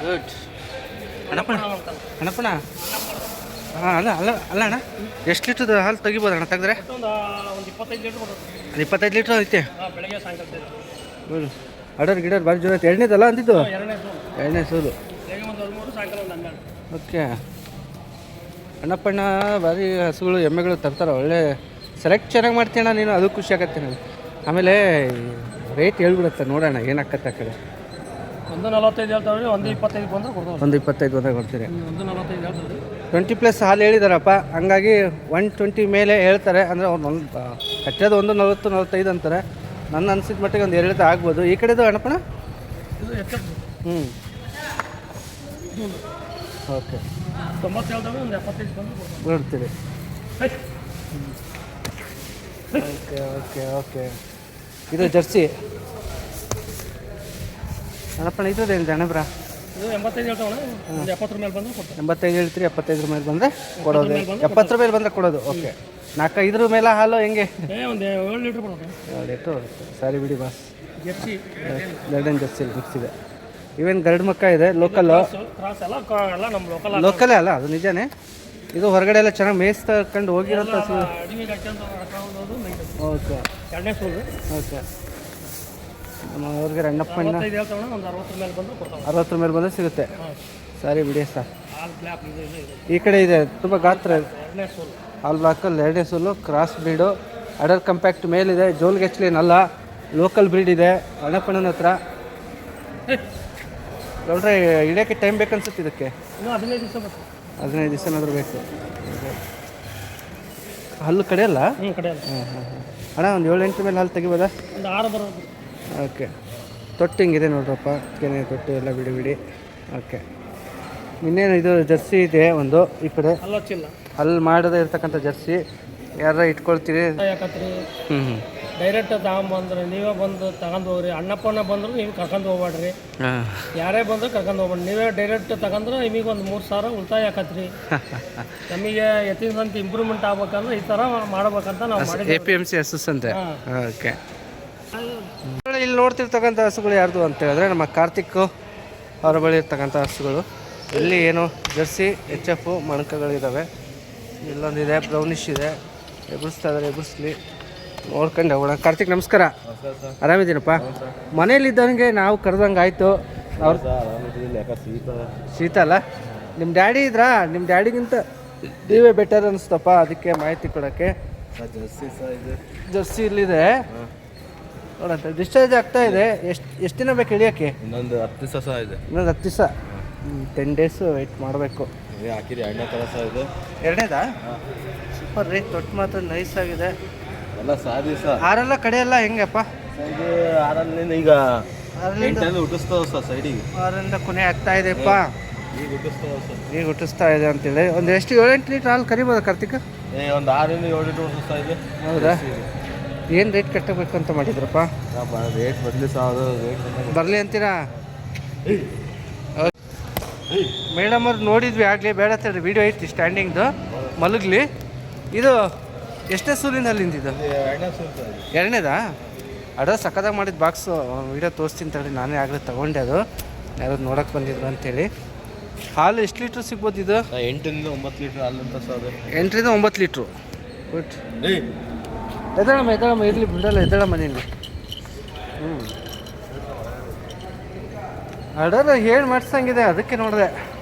ಗುಡ್. ಅಣ್ಣಪ್ಪಣ ಹಾಂ, ಅಲ್ಲ ಅಣ್ಣ, ಎಷ್ಟು ಲೀಟ್ರದ್ದು ಹಾಲು ತೆಗಿಬೋದು ಅಣ್ಣ? ತೆಗೆದ್ರೆ
ಒಂದು 25 ಲೀಟ್ರ್ ಬರುತ್ತೆ.
25 ಲೀಟ್ರ್ ಐತೆ.
ಬೆಳಗ್ಗೆ ಸಾಯಂಕಾಲ.
ಹೌದು, ಗಿಡರ್ ಭಾರಿ ಜೋರ ಐತೆ. ಎರಡನೇದಲ್ಲ ಅಂದಿದ್ದು? ಎರಡನೇ ಸೂಲು.
ಬೆಳಗ್ಗೆ ಒಂದು 13 ಸಾಯಂಕಾಲ ಒಂದು 12.
ಓಕೆ. ಅಣ್ಣಪ್ಪಣ್ಣ ಭಾರಿ ಹಸುಗಳು ಎಮ್ಮೆಗಳು ತರ್ತಾರೆ. ಒಳ್ಳೆ ಸೆಲೆಕ್ಟ್ ಚೆನ್ನಾಗಿ ಮಾಡ್ತೀಯಣ್ಣ ನೀನು, ಅದು ಖುಷಿ ಆಗತ್ತೆ ನನಗೆ. ಆಮೇಲೆ ರೇಟ್ ಹೇಳ್ಬಿಡುತ್ತೆ, ನೋಡೋಣ ಏನಾಗತ್ತೆ ಆ ಕಡೆ.
145 ಹೇಳ್ತಾವ್ರಿ, 125 ಬಂದರೆ ಕೊಡ್ತಾವೆ.
125 ಬಂದಾಗ ಕೊಡ್ತೀರಿ.
145 ಹೇಳ್ತಾವ್ರಿ.
20+ ಹಾಲು ಹೇಳಿದಾರಪ್ಪ, ಹಂಗಾಗಿ 120 ಮೇಲೆ ಹೇಳ್ತಾರೆ. ಅಂದರೆ ಅವ್ರು ಕಟ್ಟೋದು 140 45 ಅಂತಾರೆ. ನನ್ನ ಅನಿಸಿದ ಮಟ್ಟಿಗೆ ಒಂದು 2 ಆಗ್ಬೋದು. ಈ ಕಡೆದು ಅಣ್ಣಪ್ಪಣ?
ಇದು ಎಚ್ಚತ್ತು.
ಓಕೆ.
90 ಹೇಳ್ತಾವೆ, ಒಂದು 75 ಬಂದರೆ ಕೊಡ್ತಾವೆ.
ನೋಡ್ತೀರಿ. Okay okay okay. ಇದು ಜರ್ಸಿ ಅಣ್ಣಪ್ಪಣ. ಇದೇನು ಜನಬ್ರ?
ಇದು 85 ಹೇಳ್ತಾವಣ, ಒಂದು 70 ಮೇಲೆ ಬಂದರೆ ಕೊಡ್ತಾವೆ.
85 ಹೇಳ್ತೀರಿ, 75 ಮೇಲೆ ಬಂದರೆ ಕೊಡೋದು. 70 ಮೇಲೆ ಬಂದರೆ ಕೊಡೋದು. ಓಕೆ. 4-5 ಮೇಲೆ ಹಾಲು ಹೆಂಗೆ?
ಒಂದು 7 ಲೀಟ್ರ್ ಬರುತ್ತೆ.
7 ಲೀಟ್ರ್ ಬರುತ್ತೆ. ಸಾರಿ ಬಿಡಿ ಬಾಸ್.
ಜರ್ಸಿ
ಗರ್ಡನ್ ಜರ್ಸಿ ಮಿಕ್ಸ್ ಇದೆ. ಇವೇನು ಗರಡು ಮಕ್ಕ ಇದೆ. ಲೋಕಲ್ಲು
ಕ್ರಾಸ್ ಎಲ್ಲ ನಮ್ಮ
ಲೋಕಲೇ ಅಲ್ಲ, ಅದು ನಿಜಾನೇ. ಇದು ಹೊರಗಡೆ ಎಲ್ಲ ಚೆನ್ನಾಗಿ ಮೇಯಿಸ್ತಕೊಂಡು ಹೋಗಿರೋಂಥ ಹಸು.
ಅಡಿಗೆ ಹಾಕ್ಯಂತ
ಓಕೆ.
ಎರಡನೇ ಸೂಲು.
ಓಕೆ. ನಮ್ಮ ಅವ್ರಿಗೆ ಅಣ್ಣಪ್ಪಣ್ಣ
45 ಹೇಳ್ತಾವಣ, ಒಂದು 60 ಮೇಲೆ ಬಂದರೆ ಕೊಡ್ತಾವೆ.
60 ಮೇಲೆ ಬಂದರೆ ಸಿಗುತ್ತೆ. ಸಾರಿ ಬಿಡಿ ಸರ್.
ಹಾಲು ಬ್ಲ್ಯಾಕ್ ಇದೆ.
ಈ ಕಡೆ ಇದೆ ತುಂಬ ಗಾತ್ರ.
ಎರಡನೇ ಸೂಲು.
ಹಾಲ್ ಬ್ಲಾಕಲ್ಲಿ 2ನೇ ಸೂಲು. Cross breed. ಅಡರ್ ಕಂಪ್ಯಾಕ್ಟ್ ಮೇಲಿದೆ. ಜೋಲ್ಗೆಚ್ಲೇನಲ್ಲ, ಲೋಕಲ್ ಬ್ರೀಡ್ ಇದೆ ಅಣ್ಣಪ್ಪಣ್ಣನ ಹತ್ರ. ನೋಡ್ರೆ ಹಿಡಿಯೋಕ್ಕೆ ಟೈಮ್ ಬೇಕನ್ಸುತ್ತೆ ಇದಕ್ಕೆ.
ಇನ್ನೂ 15 ದಿವಸ ಬರ್ತದೆ.
15 ದಿವಸನಾದ್ರೂ ಬೇಕು. ಹಲ್ಲು ಕಡೆಯಲ್ಲ?
ಕಡೆಯಲ್ಲ.
ಅಣ್ಣ ಒಂದು 7-8 ಮೇಲೆ ಹಾಲು ತೆಗಿಬೋದಾ?
ಒಂದು 6 ಬರೋದು.
ಓಕೆ. ತೊಟ್ಟು ಹಿಂಗಿದೆ ನೋಡ್ರಪ್ಪ, ಕೆನೆ ತೊಟ್ಟು ಎಲ್ಲ ಬಿಡಿ ಬಿಡಿ. ಓಕೆ. ಇನ್ನೇನು ಇದು ಜರ್ಸಿ ಇದೆ ಒಂದು ಈ ಕಡೆ.
ಅಲ್ಲೊಚ್ಚಿಲ್ಲ,
ಅಲ್ಲಿ ಮಾಡದೇ ಇರ್ತಕ್ಕಂಥ ಜರ್ಸಿ. ಯಾರ ಇಟ್ಕೊಳ್ತೀರಿ?
ಯಾಕತ್ರಿ ಡೈರೆಕ್ಟ್ ತಗೊಂಬಂದ್ರೆ ನೀವೇ ಬಂದು ತಗೊಂಡು ಹೋಗ್ರಿ. ಅಣ್ಣಪ್ಪನ ಬಂದ್ರು ನೀವು ಕರ್ಕೊಂಡು ಹೋಗ್ಬೇಡ್ರಿ. ಯಾರೇ ಬಂದರೂ ಕರ್ಕೊಂಡು ಹೋಗ್ಬೇಡ್ರಿ. ನೀವೇ ಡೈರೆಕ್ಟ್ ತಗೊಂಡ್ರೆ ನಿಮಗೆ ಒಂದು 3,000 ಉಳಿತಾಯ ಆಕತ್ರಿ. ನಮಗೆ ಎತ್ತಿನಂತ ಇಂಪ್ರೂವ್ಮೆಂಟ್ ಆಗ್ಬೇಕಂದ್ರೆ ಈ ಥರ ಮಾಡ್ಬೇಕಂತ ನಾವು ಮಾಡಿದ್ವಿ.
APMC association. ಓಕೆ. ಇಲ್ಲಿ ನೋಡ್ತಿರ್ತಕ್ಕಂಥ ಹಸುಗಳು ಯಾರ್ದು ಅಂತ ಹೇಳಿದ್ರೆ ನಮ್ಮ ಕಾರ್ತಿಕ್ ಅವರ ಬಳಿ ಇರ್ತಕ್ಕಂಥ ಹಸುಗಳು. ಇಲ್ಲಿ ಏನು ಜರ್ಸಿ HF ಮಣಕಗಳಿದ್ದಾವೆ. ಇಲ್ಲೊಂದಿದೆ ಬ್ರೌನಿಶ್ ಇದೆ. ಎಬ್ಬಿಸ್ತಾ ಇದ್ದಾರೆ, ಎಬ್ಬಿಸ್ಲಿ ನೋಡ್ಕೊಂಡು ಹೋಗೋಣ. ಕಾರ್ತಿಕ್ ನಮಸ್ಕಾರ. ಆರಾಮಿದ್ದೀನಪ್ಪ? ಮನೇಲಿದ್ದವನಿಗೆ ನಾವು ಕರೆದಂಗೆ ಆಯಿತು. ಅವ್ರು ಶೀತ ಅಲ್ಲ? ನಿಮ್ಮ ಡ್ಯಾಡಿ ಇದ್ರಾ? ನಿಮ್ಮ ಡ್ಯಾಡಿಗಿಂತ ನೀವೇ ಬೆಟರ್ ಅನಿಸ್ತಪ್ಪ, ಅದಕ್ಕೆ ಮಾಹಿತಿ ಕೊಡೋಕ್ಕೆ. ಜರ್ಸಿ ಇಲ್ಲಿದೆ ನೋಡಂತ. ಡಿಸ್ಚಾರ್ಜ್ ಆಗ್ತಾ ಇದೆ. ಎಷ್ಟು ದಿನ ಬೇಕು ಹಿಡಿಯೋಕ್ಕೆ?
ಇನ್ನೊಂದು 10 ದಿವಸ ಇದೆ.
ಇನ್ನೊಂದು 10 ದಿವಸ. 10 ಡೇಸ್ ವೆಯ್ಟ್ ಮಾಡಬೇಕು.
ಹಾಕಿರಿ. 2ನೇ ಕೆಲಸ ಇದೆ.
2ನೇದಾ? ಸೂಪರ್ ರೀ. ತೊಟ್ಟು ಮಾತ್ರ ನೈಸ್ ಆಗಿದೆ.
ಎಲ್ಲ ಸಾಧಿ
ಆರೆಲ್ಲ ಕಡೆಯೆಲ್ಲ ಹೆಂಗಪ್ಪ?
ಇದು 6ರಿಂದ ಈಗ 8 ಹುಟ್ಟಿಸ್ತಾವ ಸರ್ ಸೈಡಿಗೆ.
6ರಿಂದ ಕೊನೆ ಆಗ್ತಾ ಇದೆಪ್ಪ.
ಈಗ ಹುಟ್ಟಿಸ್ತಾವ ಸರ್.
ಈಗ ಹುಟ್ಟಿಸ್ತಾ ಇದೆ ಅಂತೇಳಿ ಒಂದು ಎಷ್ಟು 7-8 ಲೀಟ್ರ್ ಹಾಲು ಕರಿಬೋದು ಕಾರ್ತಿಕ್?
ಒಂದು 6ರಿಂದ 7 ಲೀಟ್ರ್ ಹುಟ್ಟಿಸ್ತಾ ಇದೆ.
ಹೌದಾ? ಏನು ರೇಟ್ ಕಟ್ಟಬೇಕು ಅಂತ ಮಾಡಿದ್ರಪ್ಪ?
ರೇಟ್ ಬದಲಿ ಸಾವಿರ ರೇಟ್
ಬರಲಿ ಅಂತೀರಾ? ಮೇಡಮ್ ಅವ್ರು ನೋಡಿದ್ವಿ ಆಗಲಿ, ಬೇಡ ತಡ್ರಿ, ವೀಡಿಯೋ ಐತಿ ಸ್ಟ್ಯಾಂಡಿಂಗ್ದು, ಮಲಗಲಿ. ಇದು ಎಷ್ಟೇ ಸೂಲಿಂದ ಅಲ್ಲಿಂದಿದ್ದು? ಎರಡನೇದಾ? ಅಡ ಸಕ್ಕದಾಗಿ ಮಾಡಿದ ಬಾಕ್ಸು, ವೀಡಿಯೋ ತೋರಿಸ್ತೀನಿ ತಡ್ರಿ, ನಾನೇ ಆಗಲೇ ತೊಗೊಂಡೆ, ಅದು ಯಾರು ನೋಡೋಕೆ ಬಂದಿದ್ರು ಅಂತೇಳಿ. ಹಾಲು ಎಷ್ಟು ಲೀಟ್ರ್ ಸಿಗ್ಬೋದು ಇದು?
8ರಿಂದ 9 ಲೀಟ್ರ್ ಹಾಲು ಅಂತ ಸರ್.
8ರಿಂದ 9 ಲೀಟ್ರು. ಗುಡ್. ಎದಳಮ್ಮ ಇರಲಿ, ಬಿಡಲ್ಲ, ಎದಳ ಮನೆಯಲ್ಲಿ. ಆರ್ಡರ್ ಹೇಳಿ ಮಾಡಿಸಂಗಿದೆ, ಅದಕ್ಕೆ ನೋಡಿದೆ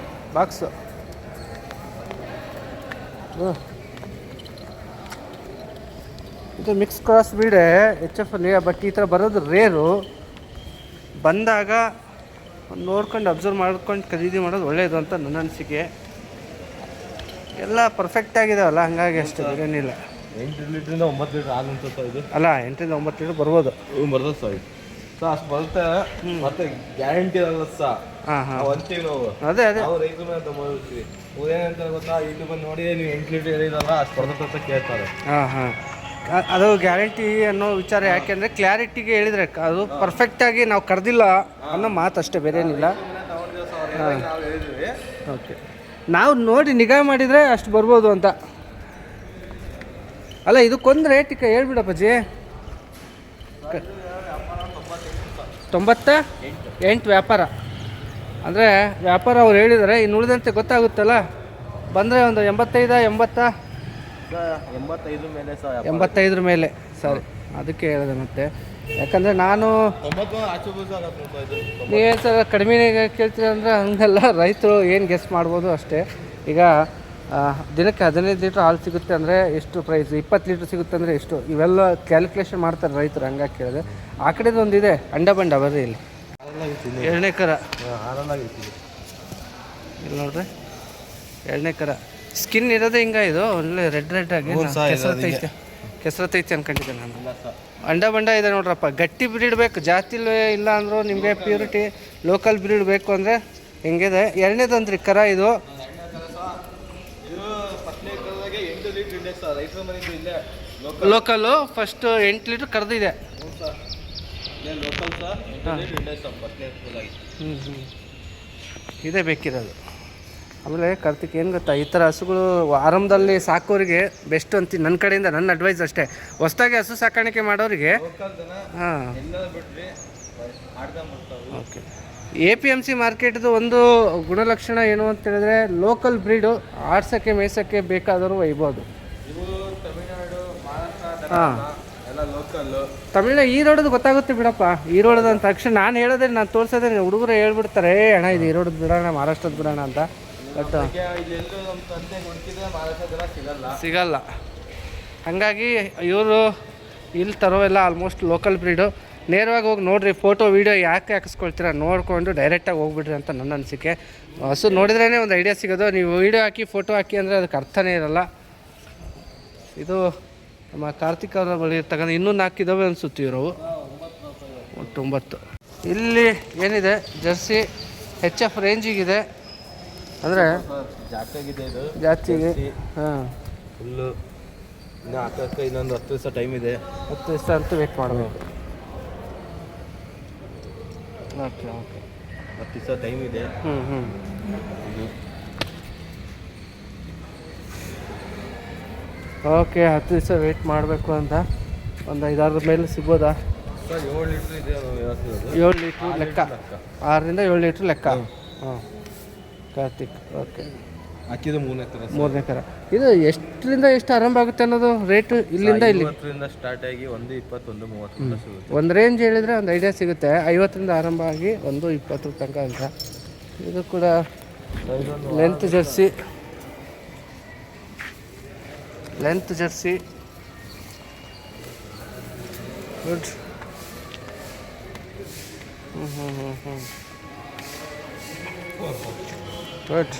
ಬಾಕ್ಸು. ಇದು ಮಿಕ್ಸ್ ಕ್ರಾಸ್ ಬ್ರೀಡೆ HF ಅಲ್ಲಿ, ಬಟ್ ಈ ಥರ ಬರೋದು ರೇರು. ಬಂದಾಗ ನೋಡ್ಕೊಂಡು ಅಬ್ಸರ್ವ್ ಮಾಡ್ಕೊಂಡು ಖರೀದಿ ಮಾಡೋದು ಒಳ್ಳೆಯದು ಅಂತ ನನ್ನ ಅನಿಸಿಕೆ. ಎಲ್ಲ ಪರ್ಫೆಕ್ಟ್ ಆಗಿದಾವಲ್ಲ, ಹಂಗಾಗಿ ಅಷ್ಟು ಏನಿಲ್ಲ.
8 ಲೀಟ್ರಿಂದ 9 ಲೀಟ್ರ್ ಹಾಲು ಅಂತ ಇದು
ಅಲ್ಲ, 8ರಿಂದ 9 ಲೀಟ್ರ್ ಬರ್ಬೋದು.
ಬರ್ತದೆ ಸರ್. ಸೊ ಅಷ್ಟು ಬರುತ್ತೆ, ಮತ್ತೆ ಗ್ಯಾರಂಟಿ ಅಲ್ಲ ಸರ್. ಅಂತೀವಿ ನಾವು.
ಅದೇ
ನಾವು ರೈತರ ಮೇಲೆ ತಗೊಂಡಿರ್ತೀವಿ. ಏನಂತ ಗೊತ್ತಾ, ಯೂಟ್ಯೂಬಲ್ಲಿ ನೋಡಿ ನೀವು 8 ಲೀಟ್ರ್ ಹೇಳಿದಲ್ಲ ಅಷ್ಟು ಬರ್ತದೆ ಅಂತ ಕೇಳ್ತಾರೆ.
ಅದು ಗ್ಯಾರಂಟಿ ಅನ್ನೋ ವಿಚಾರ ಯಾಕೆಂದರೆ ಕ್ಲಾರಿಟಿಗೆ ಹೇಳಿದರೆ ಅದು ಪರ್ಫೆಕ್ಟಾಗಿ ನಾವು ಕರೆದಿಲ್ಲ ಅನ್ನೋ ಮಾತು ಅಷ್ಟೇ, ಬೇರೆ ಏನಿಲ್ಲ. ಓಕೆ, ನಾವು ನೋಡಿ ನಿಗಾ ಮಾಡಿದರೆ ಅಷ್ಟು ಬರ್ಬೋದು ಅಂತ. ಅಲ್ಲ, ಇದಕ್ಕೊಂದು ರೇಟಿಗೆ ಹೇಳ್ಬಿಡಪ್ಪಾಜಿ. 98 ವ್ಯಾಪಾರ ಅಂದರೆ ವ್ಯಾಪಾರ ಅವ್ರು ಹೇಳಿದ್ದಾರೆ. ಇನ್ನು ಉಳಿದಂತೆ ಗೊತ್ತಾಗುತ್ತಲ್ಲ, ಬಂದರೆ ಒಂದು
85 ಮೇಲೆ ಸರ್.
85 ಮೇಲೆ. ಸರಿ, ಅದಕ್ಕೆ ಹೇಳಿದೆ ಮತ್ತೆ. ಯಾಕಂದರೆ ನಾನು ನೀವೇನು ಸರ್ ಕಡಿಮೆ ಕೇಳ್ತೀರ ಅಂದರೆ ಹಂಗಲ್ಲ, ರೈತರು ಏನು ಗೆಸ್ ಮಾಡ್ಬೋದು ಅಷ್ಟೇ. ಈಗ ದಿನಕ್ಕೆ 15 ಲೀಟ್ರ್ ಹಾಲು ಸಿಗುತ್ತೆ ಅಂದರೆ ಎಷ್ಟು ಪ್ರೈಸ್, 20 ಲೀಟ್ರ್ ಸಿಗುತ್ತೆ ಅಂದರೆ ಎಷ್ಟು, ಇವೆಲ್ಲ ಕ್ಯಾಲ್ಕುಲೇಷನ್ ಮಾಡ್ತಾರೆ ರೈತರು, ಹಂಗಾಗಿ ಕೇಳಿದೆ. ಆ ಕಡೆದು ಒಂದಿದೆ ಅಂಡ ಬಂಡ, ಬರ್ರಿ ಇಲ್ಲಿ 2ನೇ ಕರ. ಇಲ್ಲಿ ನೋಡ್ರಿ, 2ನೇ ಕರ. ಸ್ಕಿನ್ ಇರೋದೇ ಹಿಂಗೆ, ಇದು ಒಳ್ಳೆ ರೆಡ್ ಆಗಿ ಕೆಸರತ್ತೈತೆ ಅನ್ಕೊಂಡಿದ್ದೆ ನಾನು. ಅಂಡ ಬಂಡ ಇದೆ ನೋಡ್ರಪ್ಪ. ಗಟ್ಟಿ ಬ್ರೀಡ್ ಬೇಕು, ಜಾತಿ ಇಲ್ಲ ಅಂದರೂ ನಿಮಗೆ ಪ್ಯೂರಿಟಿ ಲೋಕಲ್ ಬ್ರೀಡ್ ಬೇಕು ಅಂದರೆ ಹಿಂಗಿದೆ. 2ನೇದಂದ್ರಿ ಕರ ಇದು. ಲೋಕಲ್ಲು ಫಸ್ಟ್ 8 ಲೀಟ್ರ್ ಕರೆದಿದೆ. ಇದೇ ಬೇಕಿರೋದು. ಆಮೇಲೆ ಕಾರ್ತಿಕ್ ಏನು ಗೊತ್ತಾ, ಈ ಥರ ಹಸುಗಳು ಆರಂಭದಲ್ಲಿ ಸಾಕೋರಿಗೆ ಬೆಸ್ಟ್ ಅಂತೀನಿ, ನನ್ನ ಕಡೆಯಿಂದ ನನ್ನ ಅಡ್ವೈಸ್ ಅಷ್ಟೇ. ಹೊಸ್ದಾಗಿ ಹಸು ಸಾಕಾಣಿಕೆ ಮಾಡೋರಿಗೆ ಓಕೆ. APMC ಮಾರ್ಕೆಟ್ದು ಒಂದು ಗುಣಲಕ್ಷಣ ಏನು ಅಂತ ಹೇಳಿದ್ರೆ, ಲೋಕಲ್ ಬ್ರೀಡು ಆಡ್ಸೋಕ್ಕೆ ಮೇಯ್ಸೋಕ್ಕೆ ಬೇಕಾದರೂ ಒಯ್ಬೋದು. ತಮಿಳ್ನಾಡು ಈರೋಡದು ಗೊತ್ತಾಗುತ್ತೆ ಬಿಡಪ್ಪ. ಈರೋಡದು ಅಂತ ತಕ್ಷಣ ನಾನು ಹೇಳೋದೇ, ನಾನು ತೋರಿಸೋದೇ, ಹುಡುಗರು ಹೇಳ್ಬಿಡ್ತಾರೆ ಅಣ್ಣ ಇದು ಈರೋಡದು ಬಿಡೋಣ, ಮಹಾರಾಷ್ಟ್ರದ ಬಿಡೋಣ ಅಂತ. ಬಟ್ ಸಿಗಲ್ಲ. ಹಾಗಾಗಿ ಇವರು ಇಲ್ಲಿ ತರೋವೆಲ್ಲ ಆಲ್ಮೋಸ್ಟ್ ಲೋಕಲ್ ಬ್ರೀಡು. ನೇರವಾಗಿ ಹೋಗಿ ನೋಡಿರಿ, ಫೋಟೋ ವೀಡಿಯೋ ಯಾಕೆ ಹಾಕಿಸ್ಕೊಳ್ತೀರ, ನೋಡಿಕೊಂಡು ಡೈರೆಕ್ಟಾಗಿ ಹೋಗ್ಬಿಡ್ರಿ ಅಂತ ನನ್ನ ಅನಿಸಿಕೆ. ಹಸು ನೋಡಿದ್ರೇ ಒಂದು ಐಡಿಯಾ ಸಿಗೋದು. ನೀವು ವೀಡಿಯೋ ಹಾಕಿ ಫೋಟೋ ಹಾಕಿ ಅಂದರೆ ಅದಕ್ಕೆ ಅರ್ಥನೇ ಇರಲ್ಲ. ಇದು ನಮ್ಮ ಕಾರ್ತಿಕ್ ಅವರ ಬಳಿ ತಗೊಂಡು ಇನ್ನೂ 4 ಇದ್ದಾವೆ ಅನಿಸುತ್ತೆ ಇರೋವು, 9. ಇಲ್ಲಿ ಏನಿದೆ, ಜರ್ಸಿ HF ರೇಂಜಿಗಿದೆ, ಅಂದರೆ ಜಾತಿಗೆ.
ಫುಲ್ಲು ಇನ್ನು ಹಾಕೋಕ್ಕೆ ಇನ್ನೊಂದು 10 ದಿವಸ ಟೈಮ್ ಇದೆ.
10 ದಿವಸ ಅಂತೂ ವೇಟ್ ಮಾಡಬೇಕು. ಓಕೆ
10 ದಿವಸ ಟೈಮ್ ಇದೆ.
ಓಕೆ, 10 ದಿವಸ ವೇಟ್ ಮಾಡಬೇಕು ಅಂತ. ಒಂದು 5-6 ಮೇಲೆ ಸಿಗ್ಬೋದಾ?
7 ಲೀಟ್ರ್ ಇದೆ.
7 ಲೀಟ್ರ್ ಲೆಕ್ಕ, 6ರಿಂದ 7 ಲೀಟ್ರ್ ಲೆಕ್ಕ. ಕಾರ್ತಿಕ್ ಓಕೆ.
ಹಾಕಿದ್ದು 3ನೇ
ಕರ. ಇದು ಎಷ್ಟರಿಂದ ಎಷ್ಟು ಆರಂಭ ಆಗುತ್ತೆ ಅನ್ನೋದು ರೇಟು? ಇಲ್ಲಿಂದ ಇಲ್ಲಿ
ಸ್ಟಾರ್ಟ್ ಆಗಿ 120, 130
ಒಂದು ರೇಂಜ್ ಹೇಳಿದರೆ ಒಂದು ಐಡಿಯಾ ಸಿಗುತ್ತೆ. 50ರಿಂದ ಆರಂಭ ಆಗಿ 120 ತನಕ ಅಂತ. ಇದು ಕೂಡ ಲೆಂತ್ ಜರ್ಸಿ. ಗುಡ್. ಗುಡ್.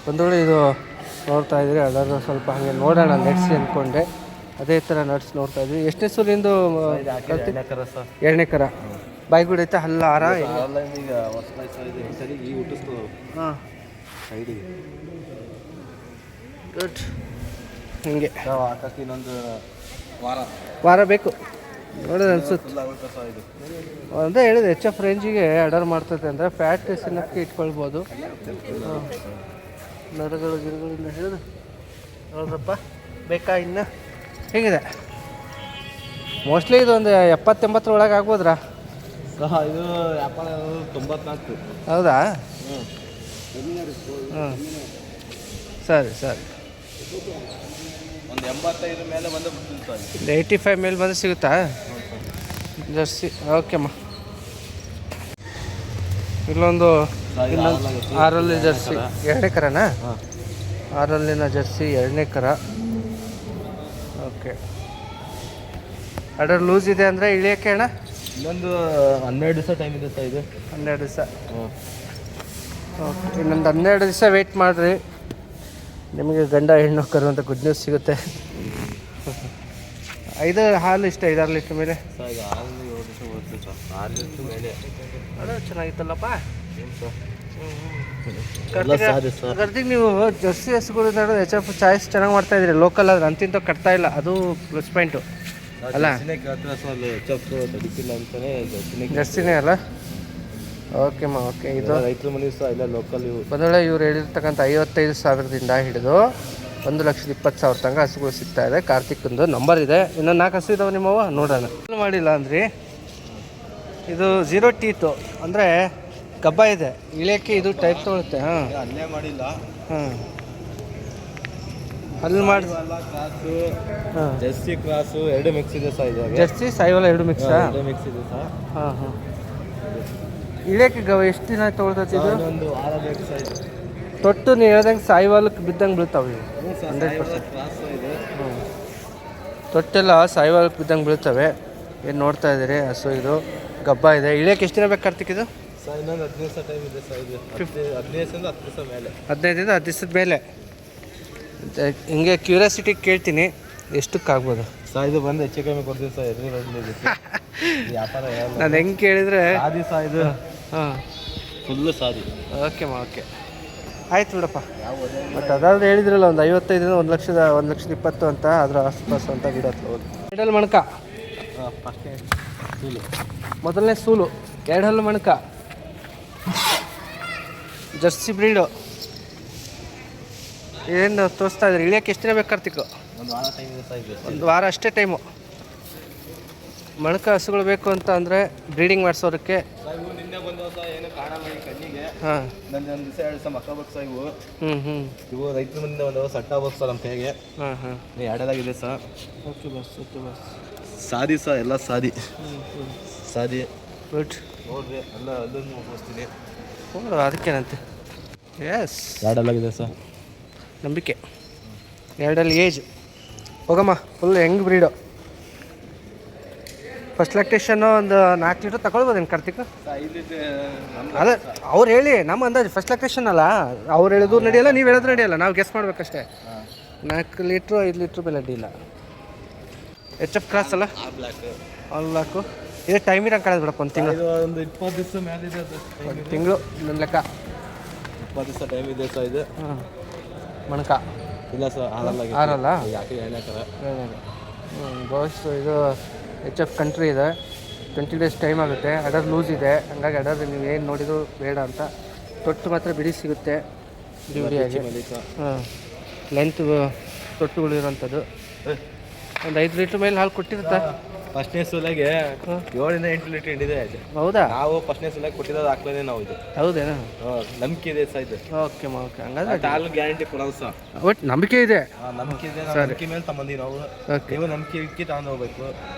ಬಂದೋಳಿ ಇದು ನೋಡ್ತಾ ಇದ್ರಿ, ಅದರ ಸ್ವಲ್ಪ ಹಾಗೆ ನೋಡೋಣ ನಡೆಸಿ ಅಂದ್ಕೊಂಡೆ. ಅದೇ ಥರ ನಡೆಸಿ ನೋಡ್ತಾ ಇದ್ವಿ. ಎಷ್ಟನೇ ಸೂಲಿಂದು? 2ನೇ ಕರ. ಬಾಯಿಗುಡ್ ಐತೆ, ಹಲ್ಲ ಹಾರ ಹಾಂ
ಸೈಡಿಗೆ.
ಗುಡ್. ಹಿಂಗೆ
ಹಾಕಕ್ಕೆ ಇನ್ನೊಂದು
ವಾರ ಬೇಕು ನೋಡೋದು ಅನ್ಸುತ್ತೆ. ಅಂದರೆ ಹೇಳಿದೆ ಎಚ್ ಎಫ್ ರೇಂಜಿಗೆ ಆರ್ಡರ್ ಮಾಡ್ತೈತೆ ಅಂದರೆ ಫ್ಯಾಟ್ ಸಿನ್ನಕ್ಕೆ ಇಟ್ಕೊಳ್ಬೋದು. ನರಗಳು ಗಿರಗಳಿಂದ ಹಿಡಿದು ನೋಡ್ರಪ್ಪ ಬೇಕಾ ಇನ್ನು ಹೇಗಿದೆ. ಮೋಸ್ಟ್ಲಿ ಇದು ಒಂದು 70-80 ಒಳಗೆ ಆಗ್ಬೋದ್ರಾ?
ಇದು ವ್ಯಾಪಾರ 94.
ಹೌದಾ? ಸರಿ ಸರಿ.
ಒಂದು 85 ಮೇಲೆ ಬಂದು ಬಿಡ್ತೀನಿ.
85 ಮೇಲೆ ಬಂದು ಸಿಗುತ್ತಾ ಜರ್ಸಿ? ಓಕೆಮ್ಮ. ಇಲ್ಲೊಂದು 6 ಜರ್ಸಿ 2ನೇ ಕರನಾ? 6 ಜರ್ಸಿ 2ನೇ ಕರ. ಓಕೆ. ಆರ್ಡರ್ ಲೂಸ್ ಇದೆ ಅಂದರೆ ಇಳಿಯೋಕ್ಕೆ ಅಣ್ಣ
ಇನ್ನೊಂದು 12 ದಿವಸ ಟೈಮ್ ಇದೆ ಸರ್. ಇದು
12 ದಿವಸ. ಓಕೆ, ಇನ್ನೊಂದು 12 ದಿವಸ ವೆಯ್ಟ್ ಮಾಡಿರಿ, ನಿಮಗೆ ಗಂಡ ಹೆಣ್ಣು ಕರುವಂಥ ಗುಡ್ ನ್ಯೂಸ್ ಸಿಗುತ್ತೆ. 5 ಹಾಲು ಇಷ್ಟ 5-6 ಲೀಟ್ರ್ ಮೇಲೆ
ಸರ್. ಈಗ 6 ಲೀಟ್ರ್ ಮೇಲೆ
ಅದು ಚೆನ್ನಾಗಿತ್ತಲ್ಲಪ್ಪ.
ಸರ್
ಗರ್ದಿಗೆ ನೀವು ಜರ್ಸಿ ಹಸುಗಳು ನೋಡೋದು ಎಚ್ ಎಫ್ ಚಾಯ್ಸ್ ಚೆನ್ನಾಗಿ ಮಾಡ್ತಾಯಿದ್ರಿ. ಲೋಕಲ್ ಆದ್ರೆ ಅಂತಿಂತ ಕಟ್ತಾ ಇಲ್ಲ, ಅದು ಪ್ಲಸ್ ಪಾಯಿಂಟು ಅಲ್ಲ. ಜರ್ಸಿನೇ ಅಲ್ಲ? ಓಕೆಮ್ಮ. ಓಕೆ, ಇದು
ರೈತರ ಮನೆ ಸಹ ಇಲ್ಲ ಲೋಕಲ್.
ಬಂದೊಳ್ಳೆ ಇವ್ರು ಹೇಳಿರ್ತಕ್ಕಂಥ 55,000ದಿಂದ ಹಿಡಿದು 1,20,000 ತನಕ ಹಸುಗಳು ಸಿಗ್ತಾ ಇದೆ. ಕಾರ್ತಿಕ್ದು ನಂಬರ್ ಇದೆ. ಇನ್ನೊಂದು 4 ಹಸು ಇದಾವೆ ನಿಮ್ಮವ, ನೋಡೋಣ. ಮಾಡಿಲ್ಲ ಅಂದ್ರಿ. ಇದು 0 ಟೀತು ಅಂದರೆ ಗಬ್ಬ ಇದೆ, ಇಳಿಯೋಕ್ಕೆ ಇದು ಟೈಪ್ ತೊಗೊಳುತ್ತೆ. ಹಾಂ,
ಅಲ್ಲೇ ಮಾಡಿಲ್ಲ.
ಹಾಂ, ಅಲ್ಲಿ ಮಾಡಿ.
ಹಾಂ, ಜರ್ಸಿ ಕ್ರಾಸು 2 ಮಿಕ್ಸ್ ಇದೆ ಸರ್. ಇದು
ಜರ್ಸಿ ಸಾಯಿವಲ್ಲ 2 ಮಿಕ್ಸಾ?
2 ಮಿಕ್ಸ್ ಇದೆ ಸರ್.
ಹಾಂ ಹಾಂ. ಇಳಿಯೋಕ್ಕೆ ಎಷ್ಟು ದಿನ ತೊಗೊಳ್ತೈತಿ ಇದು?
ಒಂದು ವಾರ ಬೇಕು ಸರ್. ಇದು
ತೊಟ್ಟು ನೀವು ಹೇಳ್ದಂಗೆ ಸಾಯಿವಾಲಕ್ಕೆ ಬಿದ್ದಂಗೆ ಬೀಳ್ತಾವೆ ಇವು 100%.
ಕ್ರಾಸು ಇದೆ.
ತೊಟ್ಟೆಲ್ಲ ಸಾಯಿವಾಲಕ್ಕೆ ಬಿದ್ದಂಗೆ ಬೀಳ್ತವೆ. ಏನು ನೋಡ್ತಾ ಇದ್ದೀರಿ ಹಸು, ಇದು ಗಬ್ಬ ಇದೆ. ಇಳಿಯೋಕ್ಕೆ ಎಷ್ಟು ದಿನ ಬೇಕು ಕಾರ್ತಿಕ್ ಇದು?
ಸರ್ ಇನ್ನೊಂದು 15 ದಿವಸ ಟೈಮ್ ಇದೆ ಸರ್. ಇದು 15 10 ದಿವಸ ಮೇಲೆ.
15ರಿಂದ 10 ದಿವಸದ ಮೇಲೆ. ಹಿಂಗೆ ಕ್ಯೂರಿಯಾಸಿಟಿ ಕೇಳ್ತೀನಿ, ಎಷ್ಟಕ್ಕಾಗ್ಬೋದು
ಸರ್? ಇದು ಬಂದು ಹೆಚ್ಚು ಕಮ್ಮಿ ಕೊಡ್ತೀವಿ ಸರ್. ವ್ಯಾಪಾರ
ನಾನು ಹೆಂಗೆ ಕೇಳಿದರೆ
ಸಾದಿ ಸಹ ಇದು.
ಹಾಂ,
ಫುಲ್ಲು ಸಾದಿ.
ಓಕೆಮ್ಮ. ಓಕೆ, ಆಯ್ತು ಬಿಡಪ್ಪ. ಮತ್ತು ಅದಾದ್ರೆ ಹೇಳಿದ್ರಲ್ಲ ಒಂದು 55ರಿಂದ 1,20,000 ಅಂತ, ಅದರ ಆಸ್ಪಾಸ್ ಅಂತ ಬಿಡತ್ತೆ. ಹೋಗಿ ಎರಡಲ್ಲಿ ಮಣಕ.
ಫಸ್ಟೇ ಸೂಲು,
ಮೊದಲನೇ ಸೂಲು, 2 ಹಲ್ಲು ಮಣಕ, ಜರ್ಸಿ ಬ್ರೀಡು. ಏನು ತೋರಿಸ್ತಾ ಇದ್ರಿ? ಇಳಿಯೋಕ್ಕೆ ಎಷ್ಟು ದಿನ ಬೇಕು ಕಾರ್ತಿಕ್?
ಒಂದು ವಾರ ಟೈಮ್ ಇದೆ ಸರ್. ಇದು
1 ವಾರ ಅಷ್ಟೇ ಟೈಮು. ಮಣಕ ಹಸುಗಳು ಬೇಕು ಅಂತ ಅಂದರೆ ಬ್ರೀಡಿಂಗ್ ಮಾಡಿಸೋದಕ್ಕೆ.
ಇವು ನಿನ್ನೆ ಬಂದವು ಸರ್, ಏನು ಕಾಣಲ್ಲ ಈ ಕಣ್ಣಿಗೆ.
ಹಾಂ,
ಒಂದು ದಿವಸ 2 ದಿವಸ ಮಕ್ಕ ಬೇಕು ಸರ್. ಇವು
ಇವು
ರೈತರ ಮುಂದೆ ಒಂದು ಸಟ್ಟ ಬೇಕು ಸರ್ ನಮ್ಮ ಕೈಗೆ.
ಹಾಂ ಹಾಂ,
ಎರಡದಾಗಿದೆ ಸರ್.
ಓಕೆ ಬಸ್, ಓಕೆ ಬಸ್.
ಸಾದಿ ಸರ್, ಎಲ್ಲ ಸಾದಿ. ಸಾದಿ
ಗುಡ್.
ನೋಡ್ರಿ, ಎಲ್ಲ ಅಲ್ಲೂ ಮುಗಿಸ್ತೀನಿ.
ಅದಕ್ಕೇನಂತೆ. ಎಸ್,
ಎರಡಲ್ಲಾಗಿದೆ ಸರ್.
ನಂಬಿಕೆ. 2 ಏಜ್. ಹೋಗಮ್ಮ, ಫುಲ್ ಹೆಂಗ್ ಬ್ರೀಡು. ಫಸ್ಟ್ ಲ್ಯಾಕ್ಟೇಷನ್ನು ಒಂದು 4 ಲೀಟ್ರ್ ತಗೊಳ್ಬೋದೇನು ಕಾರ್ತಿಕ್? ಅದೇ ಅವ್ರು ಹೇಳಿ, ನಮ್ಮ ಅಂದಾಜು ಫಸ್ಟ್ ಲ್ಯಾಕ್ಟೇಷನ್ ಅಲ್ಲ. ಅವ್ರು ಹೇಳಿದ್ರು ನಡೆಯಲ್ಲ, ನೀವು ಹೇಳಿದ್ರು ನಡೆಯಲ್ಲ, ನಾವು ಗೆಸ್ ಮಾಡ್ಬೇಕಷ್ಟೇ. 4 ಲೀಟ್ರು 5 ಲೀಟ್ರ್ ಮೇಲೆ ಅಡ್ಡಿಲ್ಲ. ಎಚ್ ಎಫ್ ಕ್ರಾಸ್ ಅಲ್ಲ? All block. ಇದು ಟೈಮ್ ಇರಂಗೆ ಕಾಣೋದು ಬಿಡಪ್ಪ. ಒಂದು ತಿಂಗಳು,
ಒಂದು 20 ದಿವಸ ಮೇಲೆ ಇದೆ.
1 ತಿಂಗಳು ನನ್ನ ಲೆಕ್ಕ.
20 ದಿವಸ ಟೈಮ್ ಇದೆ ಸರ್. ಇದು
ಹಾಂ, ಮಣಕ
ಇಲ್ಲ ಸರ್,
ಆರಲ್ಲ.
ಯಾಕೆ 2ನೇ ಕರ.
ಬಾಯ್ಸ್ ಇದು ಎಚ್ ಎಫ್ ಕಂಟ್ರಿ ಇದೆ. 20 ಡೇಸ್ ಟೈಮ್ ಆಗುತ್ತೆ. ಅಡರ್ ಲೂಸ್ ಇದೆ, ಹಂಗಾಗಿ ಅಡರ್ ನೀವು ಏನು ನೋಡಿದ್ರು ಬೇಡ ಅಂತ. ತೊಟ್ಟು ಮಾತ್ರ ಬಿಡಿ ಸಿಗುತ್ತೆ ಡ್ಯೂಟಿಯಾಗಿ. ಹಾಂ, ಲೆಂತ್ ತೊಟ್ಟುಗಳಿರೋಂಥದ್ದು. ಒಂದು 5 ಲೀಟ್ರ್ ಮೇಲೆ ಹಾಲು ಕೊಟ್ಟಿರುತ್ತಾ?
ಫಸ್ಟ್ನೇ ಸೂಲಾಗೆ 7ರಿಂದ 8 ಲೀಟ್ರ್ ಹಿಂಡಿದೆ.
ಹೌದಾ?
ನಾವು ಫಸ್ಟ್ನೇ ಸೂಲಾಗಿ ಕೊಟ್ಟಿರೋದು ಹಾಕ್ಲೇನೆ ನಾವು. ಇದು
ಹೌದೇನಾ?
ನಂಬಿಕೆ ಇದೆ ಸರ್. ಇದು
ಓಕೆ ಓಕೆ. ಹಂಗಾದ್ರೆ
ಹಾಲು ಗ್ಯಾರಂಟಿ ಕೊಡೋದು ಸರ್.
ಒಟ್ಟು ನಂಬಿಕೆ ಇದೆ.
ನಂಬಿಕೆ ಇದೆ, ನಂಬಿಕೆ ಮೇಲೆ ತಗೊಂಡು ನಾವು. ನೀವು ನಂಬಿಕೆ ಇಕ್ಕಿ ತಗೊಂಡು ಹೋಗ್ಬೇಕು,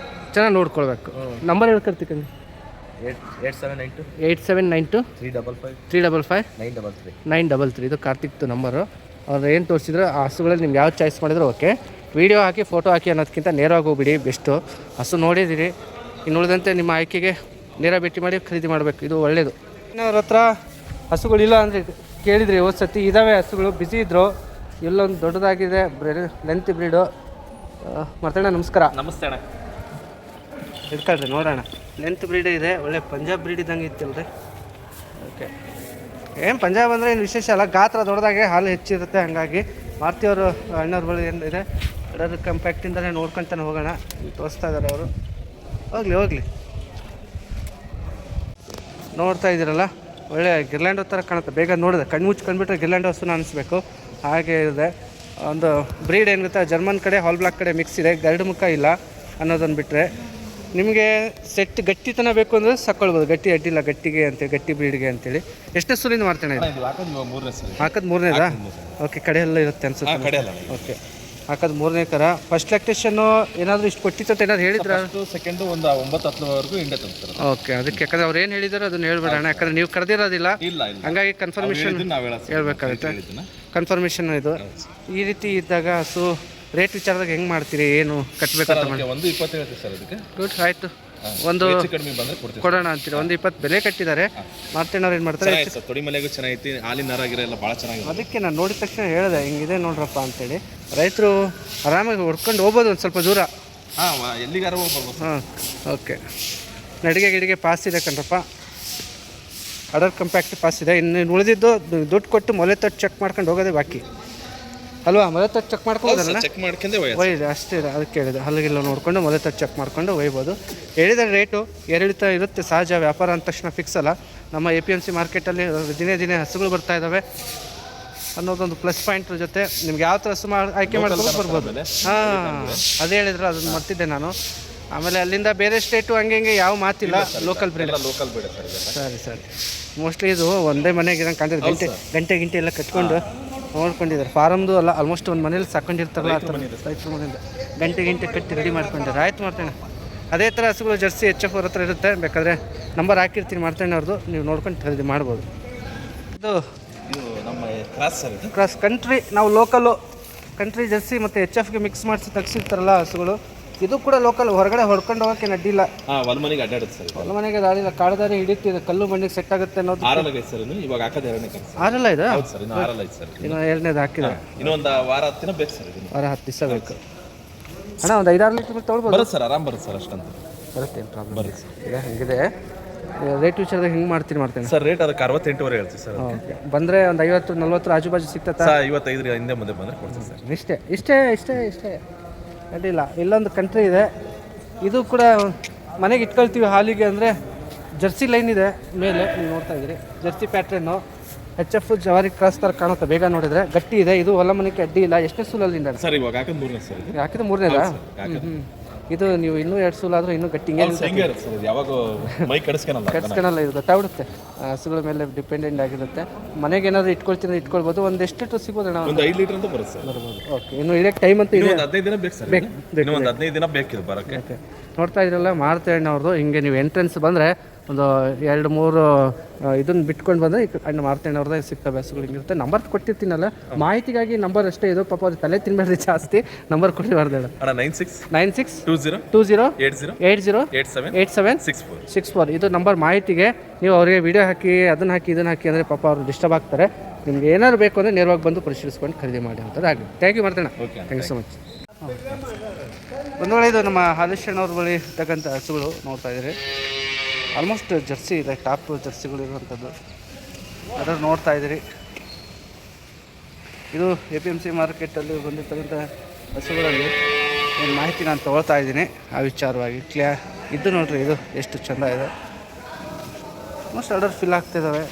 ಚೆನ್ನಾಗಿ
ನೋಡ್ಕೊಳ್ಬೇಕು. ನಂಬರ್ ಹೇಳ್ಕೊಡ್ತೀನಿ.
8792
8792
355
355
933
933. ಇದು ಕಾರ್ತಿಕ್ದು ನಂಬರು. ಅವ್ರು ಏನು ತೋರಿಸಿದ್ರು ಆ ಹಸುಗಳಲ್ಲಿ ನಿಮ್ಗೆ ಯಾವ ಚಾಯ್ಸ್ ಮಾಡಿದ್ರು ಓಕೆ. ವೀಡಿಯೋ ಹಾಕಿ ಫೋಟೋ ಹಾಕಿ ಅನ್ನೋದಕ್ಕಿಂತ ನೇರವಾಗಿ ಹೋಗ್ಬಿಡಿ ಬೆಸ್ಟು. ಹಸು ನೋಡಿದ್ದೀರಿ, ಇನ್ನು ಉಳಿದಂತೆ ನಿಮ್ಮ ಆಯ್ಕೆಗೆ ನೇರ ಭೇಟಿ ಮಾಡಿ ಖರೀದಿ ಮಾಡಬೇಕು, ಇದು ಒಳ್ಳೆಯದು. ಅವ್ರ ಹತ್ರ ಹಸುಗಳಿಲ್ಲ ಅಂದರೆ ಕೇಳಿದ್ರಿ ಹೋದ ಸತಿ. ಇದ್ದಾವೆ ಹಸುಗಳು, ಬ್ಯುಸಿ ಇದ್ದರು. ಇಲ್ಲೊಂದು ದೊಡ್ಡದಾಗಿದೆ ಲೆಂತ್ ಬ್ರೀಡು. ಮರ್ತಣ್ಣ ನಮಸ್ಕಾರ.
ನಮಸ್ತೆ ಅಣ್ಣ.
ಇಟ್ಕೊಳ್ರಿ ನೋಡೋಣ. ಲೆಂತ್ ಬ್ರೀಡ್ ಇದೆ, ಒಳ್ಳೆ ಪಂಜಾಬ್ ಬ್ರೀಡ್ ಇದ್ದಂಗೆ ಇತ್ತಲ್ರಿ. ಓಕೆ, ಏನು ಪಂಜಾಬ್ ಅಂದರೆ ಏನು ವಿಶೇಷ ಅಲ್ಲ, ಗಾತ್ರ ದೊಡ್ಡದಾಗೆ ಹಾಲು ಹೆಚ್ಚಿರುತ್ತೆ. ಹಾಗಾಗಿ ಮಾರುತಿಯವರು ಅಣ್ಣವ್ರ ಬಳಿ ಏನಿದೆ ಅಡರ್ ಕಂಪ್ಯಾಕ್ಟಿಂದಲೇ ನೋಡ್ಕೊತಾನೆ ಹೋಗೋಣ. ತೋರಿಸ್ತಾ ಇದ್ದಾರೆ ಅವರು. ಹೋಗಲಿ ನೋಡ್ತಾ ಇದ್ದೀರಲ್ಲ, ಒಳ್ಳೆ ಗಿರ್ಲ್ಯಾಂಡ್ ಥರ ಕಾಣುತ್ತೆ. ಬೇಗ ನೋಡಿದೆ ಕಣ್ಣು ಮುಚ್ಕೊಂಡ್ಬಿಟ್ರೆ ಗಿರ್ಲ್ಯಾಂಡ್ ಹಸುನ ಅನಿಸ್ಬೇಕು, ಹಾಗೆ ಇದೆ. ಒಂದು ಬ್ರೀಡ್ ಏನು ಗೊತ್ತಾ, ಜರ್ಮನ್ ಕಡೆ ಹಾಲ್ ಬ್ಲಾಕ್ ಕಡೆ ಮಿಕ್ಸ್ ಇದೆ, ಗರಡು ಮುಖ ಇಲ್ಲ ಅನ್ನೋದನ್ನು ಬಿಟ್ಟರೆ. ನಿಮಗೆ ಸೆಟ್ ಗಟ್ಟಿತನ ಬೇಕು ಅಂದರೆ ಸಕ್ಕೊಳ್ಬೋದು. ಗಟ್ಟಿ ಅಡ್ಡಿಲ್ಲ ಗಟ್ಟಿಗೆ ಅಂತೇಳಿ, ಗಟ್ಟಿ ಬ್ರೀಡ್ಗೆ ಅಂತೇಳಿ. ಎಷ್ಟನೇ ಸೂಲಿಂದ ಮಾಡ್ತೇನೆ ಇದು? ಹಾಕೋದು ಮೂರನೇದಾ? ಓಕೆ, ಕಡೆ ಎಲ್ಲ ಇರುತ್ತೆ ಅನ್ಸುತ್ತೆ. ಓಕೆ, ಹಾಕೋದು ಮೂರನೇ ಕರ. ಫಸ್ಟ್ ಲ್ಯಾಕ್ಟೇಷನ್ನು ಏನಾದರೂ ಇಷ್ಟು ಕೊಟ್ಟಿತ್ತು ಏನಾದ್ರು ಹೇಳಿದ್ರೆ?
ಸೆಕೆಂಡು ಒಂದು 9-10ವರೆಗೂ ಹಿಂಡೆ ತಂತಾರೆ.
ಓಕೆ, ಅದಕ್ಕೆ ಯಾಕಂದ್ರೆ ಅವ್ರು ಏನು ಹೇಳಿದಾರೋ ಅದನ್ನು ಹೇಳ್ಬೇಡಣ, ಯಾಕಂದ್ರೆ ನೀವು ಕರೆದಿರೋದಿಲ್ಲ, ಹಂಗಾಗಿ ಕನ್ಫರ್ಮೇಷನ್ ಹೇಳ್ಬೇಕಾಗುತ್ತೆ. ಕನ್ಫರ್ಮೇಷನ್ ಇದು ಈ ರೀತಿ ಇದ್ದಾಗ ಹಸು ರೇಟ್ ವಿಚಾರದಾಗ ಹೆಂಗೆ ಮಾಡ್ತೀರಿ, ಏನು ಕಟ್ಟಬೇಕು ಅಂತ ಮಾಡಿ?
1.20 ಹೇಳ್ತೀವಿ ಸರ್ ಅದಕ್ಕೆ.
ಗುಡ್, ಆಯಿತು. ಒಂದು ಕೊಡೋಣ ಅಂತೀರಿ. 1.20 ಬೆಲೆ ಕಟ್ಟಿದ್ದಾರೆ. ಮಾರ್ತೇನವ್ರು ಏನು ಮಾಡ್ತಾರೆ,
ತೊಡಿ ಮಲೆಗೂ ಚೆನ್ನಾಗೈತಿ, ಹಾಲಿನ ನರಾಗಿರ ಎಲ್ಲ ಭಾಳ ಚೆನ್ನಾಗಿದೆ.
ಅದಕ್ಕೆ ನಾನು ನೋಡಿದ ತಕ್ಷಣ ಹೇಳಿದೆ ಹಿಂಗಿದೆ ನೋಡ್ರಪ್ಪ ಅಂತೇಳಿ. ರೈತರು ಆರಾಮಾಗಿ ಹೊಡ್ಕೊಂಡು ಹೋಗ್ಬೋದು ಒಂದು ಸ್ವಲ್ಪ ದೂರ.
ಎಲ್ಲಿಗಾರ ಹೋಗ್ಬೋದು.
ಓಕೆ, ನಡಿಗೆ ಗಿಡಿಗೆ ಪಾಸ್ ಇದೆ ಕಣ್ರಪ್ಪ, ಅಡರ್ ಕಂಪ್ಯಾಕ್ಟ್ ಪಾಸ್ ಇದೆ. ಇನ್ನು ಉಳಿದಿದ್ದು ದುಡ್ಡು ಕೊಟ್ಟು ಮೊಲೆ ತೊಟ್ಟು ಚೆಕ್ ಮಾಡ್ಕೊಂಡು ಹೋಗೋದೇ ಬಾಕಿ ಅಲ್ವಾ? ಮೊಲೆ ತೊಟ್ಟು ಚೆಕ್ ಮಾಡ್ಕೋಬೋದಲ್ಲ?
ಚೆಕ್ ಮಾಡ್ಕೊಂಡೆ
ಒಯ್ಯಿದೆ ಅಷ್ಟೇ ಇದೆ. ಅದಕ್ಕೆ ಹೇಳಿದೆ, ಹಲ್ಲಿಗೆಲ್ಲ ನೋಡಿಕೊಂಡು ಮೊಲೆ ತೊಟ್ಟು ಚೆಕ್ ಮಾಡ್ಕೊಂಡು ಒಯ್ಬೋದು. ಹೇಳಿದ ರೇಟು ಏರಿಳಿತ ಇರುತ್ತೆ, ಸಹಜ. ವ್ಯಾಪಾರ ಅಂದ ತಕ್ಷಣ ಫಿಕ್ಸ್ ಅಲ್ಲ. ನಮ್ಮ APMC ಮಾರ್ಕೆಟಲ್ಲಿ ದಿನೇ ಹಸುಗಳು ಬರ್ತಾ ಇದ್ದಾವೆ ಅನ್ನೋದೊಂದು ಪ್ಲಸ್ ಪಾಯಿಂಟ್ ಜೊತೆ ನಿಮ್ಗೆ ಯಾವ ಥರ ಹಸು ಆಯ್ಕೆ ಮಾಡ್ಕೊಂಡು ಬರ್ಬೋದು. ಅದೇ ಹೇಳಿದ್ರೆ ಅದನ್ನು ಮರ್ತಿದ್ದೆ ನಾನು. ಆಮೇಲೆ ಅಲ್ಲಿಂದ ಬೇರೆ ಸ್ಟೇಟು ಹಂಗೆ ಯಾವ ಮಾತಿಲ್ಲ, ಲೋಕಲ್ ಬ್ರೀಡ್. ಸರಿ ಮೋಸ್ಟ್ಲಿ ಇದು ಒಂದೇ ಮನೆಗೆ ಇರೋಂಗೆ ಕಾಣ್ತಿದೆ. ಗಂಟೆ ಎಲ್ಲ ಕಟ್ಕೊಂಡು ನೋಡ್ಕೊಂಡಿದ್ದಾರೆ. ಫಾರಮ್ದು ಅಲ್ಲ, ಆಲ್ಮೋಸ್ಟ್ ಒಂದು ಮನೇಲಿ ಸಾಕೊಂಡಿರ್ತಾರಲ್ಲ ಆ ಥರ ರೈತರ ಮನೆಯಿಂದ ಗಂಟೆ ಕಟ್ಟಿ ರೆಡಿ ಮಾಡ್ಕೊಂಡಿದ್ದಾರೆ. ಆಯ್ತು ಮಾಡ್ತೇನೆ. ಅದೇ ಥರ ಹಸುಗಳು ಜರ್ಸಿ HF ಅವ್ರ ಹತ್ರ ಇರುತ್ತೆ, ಬೇಕಾದರೆ ನಂಬರ್ ಹಾಕಿರ್ತೀನಿ ಮಾಡ್ತೇನೆ ಅವ್ರದ್ದು, ನೀವು ನೋಡ್ಕೊಂಡು ಖರೀದಿ ಮಾಡ್ಬೋದು. ಇದು
ನಮ್ಮ ಕ್ರಾಸ್ ಸರ್,
ಕ್ರಾಸ್ ಕಂಟ್ರಿ. ನಾವು ಲೋಕಲ್ಲು ಕಂಟ್ರಿ ಜರ್ಸಿ ಮತ್ತು HFಗೆ ಮಿಕ್ಸ್ ಮಾಡಿಸಿ ತೆಗ್ಸಿರ್ತಾರಲ್ಲ ಹಸುಗಳು, ಇದು ಕೂಡ ಲೋಕಲ್. ಹೊರಗಡೆ ಹೊಡ್ಕೊಂಡು ಹೋಗೋಕೆ ಅಡ್ಡಿಲ್ಲ.
ಹೊಲ ಮನೆಗೆ ಅಡ್ಡಾಡುತ್ತೆ ಸರ್.
ಹೊಲ ಮನೆಗೆ ದಾರಿಲ್ಲ, ಕಾಡುದಾರಿ ಹಿಡಿತಿದೆ, ಕಲ್ಲು ಮಣ್ಣಿಗೆ ಸೆಟ್ ಆಗುತ್ತೆ ಅನ್ನೋದು.
ಇವಾಗ ಹಾಕೋದು
ಆರಲ್ಲ ಇದು?
ಇನ್ನು
ಎರಡನೇದು ಹಾಕಿದೆ.
ಇನ್ನೊಂದು ವಾರ 10 ದಿನ ಬೇಕು ಸರ್.
ವಾರ 10 ದಿವಸ ಬೇಕು ಅಣ್ಣ. ಒಂದು 5-6 ಲೀಟ್ರ್ ತೊಗೊಳ್ಬೋದು
ಸರ್, ಆರಾಮ್ ಬರುತ್ತೆ ಸರ್. ಅಷ್ಟಂತ
ಬರುತ್ತೆ, ಏನು ಪ್ರಾಬ್ಲಮ್ ಬರುತ್ತೆ. ಈಗ ಹೆಂಗಿದೆ ರೇಟ್ ವಿಚಾರದಾಗ ಹಿಂಗೆ ಮಾಡ್ತೇನೆ
ಸರ್. ರೇಟ್ ಅದಕ್ಕೆ 68ವರೆಗೆ ಹೇಳ್ತೀವಿ ಸರ್.
ಓಕೆ, ಬಂದರೆ ಒಂದು 50-40 ಆಜುಬಾಜು ಸಿಗ್ತತ್ತಾ?
55 ಹಿಂದೆ ಮುಂದೆ ಬಂದರೆ ಕೊಡ್ತೀವಿ ಸರ್.
ಇಷ್ಟೇ ಅಡ್ಡಿಲ್ಲ. ಇಲ್ಲೊಂದು ಕಂಟ್ರಿ ಇದೆ, ಇದು ಕೂಡ ಮನೆಗೆ ಇಟ್ಕೊಳ್ತೀವಿ ಹಾಲಿಗೆ ಅಂದರೆ. ಜರ್ಸಿ ಲೈನ್ ಇದೆ ಮೇಲೆ, ನೀವು ನೋಡ್ತಾ ಇದ್ದೀರಿ. ಜರ್ಸಿ ಪ್ಯಾಟ್ರನ್ನು HF ಜವಾರಿ ಕ್ರಾಸ್ ಥರ ಕಾಣುತ್ತೆ ಬೇಗ ನೋಡಿದರೆ. ಗಟ್ಟಿ ಇದೆ, ಇದು ಹೊಲ ಮನೆಗೆ ಅಡ್ಡಿ ಇಲ್ಲ. ಎಷ್ಟೇ ಸೂಲಲ್ಲಿಂದ
ಸರ್? ಇವಾಗ ಹಾಕಿದ 3ನೇ ಸರ್.
ಹಾಕಿದ 3ನೇದಾ? ಇದು ನೀವು ಇನ್ನೂ 2 ಸೂಲಾದರೂ ಇನ್ನೂ ಗಟ್ಟಿ
ಯಾವಾಗ ಮೈ ಕಡಿಸ್ಕೊಳಲ್ಲ.
ಇದು ಗೊತ್ತಾಗ್ಬಿಡುತ್ತೆ, ಹಸುಗಳ ಮೇಲೆ ಡಿಪೆಂಡೆಂಟ್ ಆಗಿರುತ್ತೆ. ಮನೆಗೆ ಏನಾದರೂ ಇಟ್ಕೊಳ್ಬೋದು. ಒಂದು ಎಷ್ಟು ಲೀಟ್ರ್ ಸಿಗ್ಬೋದು ಅಣ್ಣ?
ಒಂದು 5 ಲೀಟ್ರ್ ಅಂತ ಬರುತ್ತೆ ಸರ್.
ಬರ್ಬೋದು. ಓಕೆ, ಇನ್ನು ಇಡಕ್ಕೆ ಟೈಮ್ ಅಂತ ಇದೆ.
15 ದಿನ ಬೇಕು ಸರ್. ಒಂದು 15 ದಿನ ಬೇಕಿದೆ ಬರೋಕ್ಕೆ.
ಓಕೆ, ನೋಡ್ತಾ ಇದ್ರಲ್ಲ ಮಾರ್ತೇಣ್ಣ ಅವ್ರದ್ದು. ಹಿಂಗೆ ನೀವು ಎಂಟ್ರೆನ್ಸ್ ಬಂದರೆ ಒಂದು 2-3 ಇದನ್ನು ಬಿಟ್ಕೊಂಡು ಬಂದರೆ ಅಣ್ಣ ಮಾರ್ತೇಣ್ಣ ಅವ್ರದ್ದೇ ಸಿಗ್ತವೆ ಹಸುಗಳು. ಹಿಂಗಿರುತ್ತೆ. ನಂಬರ್ ಕೊಟ್ಟಿರ್ತೀನಲ್ಲ, ಮಾಹಿತಿಗಾಗಿ ನಂಬರ್ ಅಷ್ಟೇ. ಇದು ಪಾಪ ಅವ್ರಿಗೆ ತಲೆ ತಿನ್ಬೇಡ್ರಿ ಜಾಸ್ತಿ, ನಂಬರ್ ಕೊಟ್ಟಿಬಾರ್ದು. 9620808764 ಇದು ನಂಬರ್. ಮಾಹಿತಿಗೆ ನೀವು ಅವರಿಗೆ ವಿಡಿಯೋ ಹಾಕಿ ಅದನ್ನು ಹಾಕಿ ಇದನ್ನು ಹಾಕಿ ಅಂದರೆ ಪಾಪ ಅವರು ಡಿಸ್ಟರ್ಬ್ ಆಗ್ತಾರೆ. ನಿಮ್ಗೆ ಏನಾದ್ರು ಬೇಕು ಅಂದರೆ ನೇರವಾಗಿ ಬಂದು ಪರಿಶೀಲಿಸ್ಕೊಂಡು ಖರೀದಿ ಮಾಡಿ ಅಂಥದ್ದು ಆಗಲಿ. ಥ್ಯಾಂಕ್ ಯು ಮಾರ್ತೇಣ್ಣ. Thank you so much. ಒಂದು ವೇಳೆ ಇದು ನಮ್ಮ ಹಾಲೇಶಣ್ಣವ್ರ ಬಳಿ ಇರ್ತಕ್ಕಂಥ ಹಸುಗಳು ನೋಡ್ತಾ ಇದ್ದೀರಿ. ಆಲ್ಮೋಸ್ಟ್ ಜರ್ಸಿ ಇದೆ, ಟಾಪ್ ಜರ್ಸಿಗಳು ಇರುವಂಥದ್ದು. ಅದನ್ನು ನೋಡ್ತಾ ಇದ್ದೀರಿ. ಇದು APMC ಮಾರ್ಕೆಟಲ್ಲಿ ಬಂದಿರ್ತಕ್ಕಂಥ ಹಸುಗಳಲ್ಲಿ ಒಂದು ಮಾಹಿತಿ ನಾನು ತೊಗೊಳ್ತಾ ಇದ್ದೀನಿ ಆ ವಿಚಾರವಾಗಿ. ಇದು ನೋಡಿರಿ, ಇದು ಎಷ್ಟು ಚೆಂದ ಇದೆ. ಆಲ್ಮೋಸ್ಟ್ ಆರ್ಡರ್ ಫಿಲ್ ಆಗ್ತಿದ್ದಾವೆ.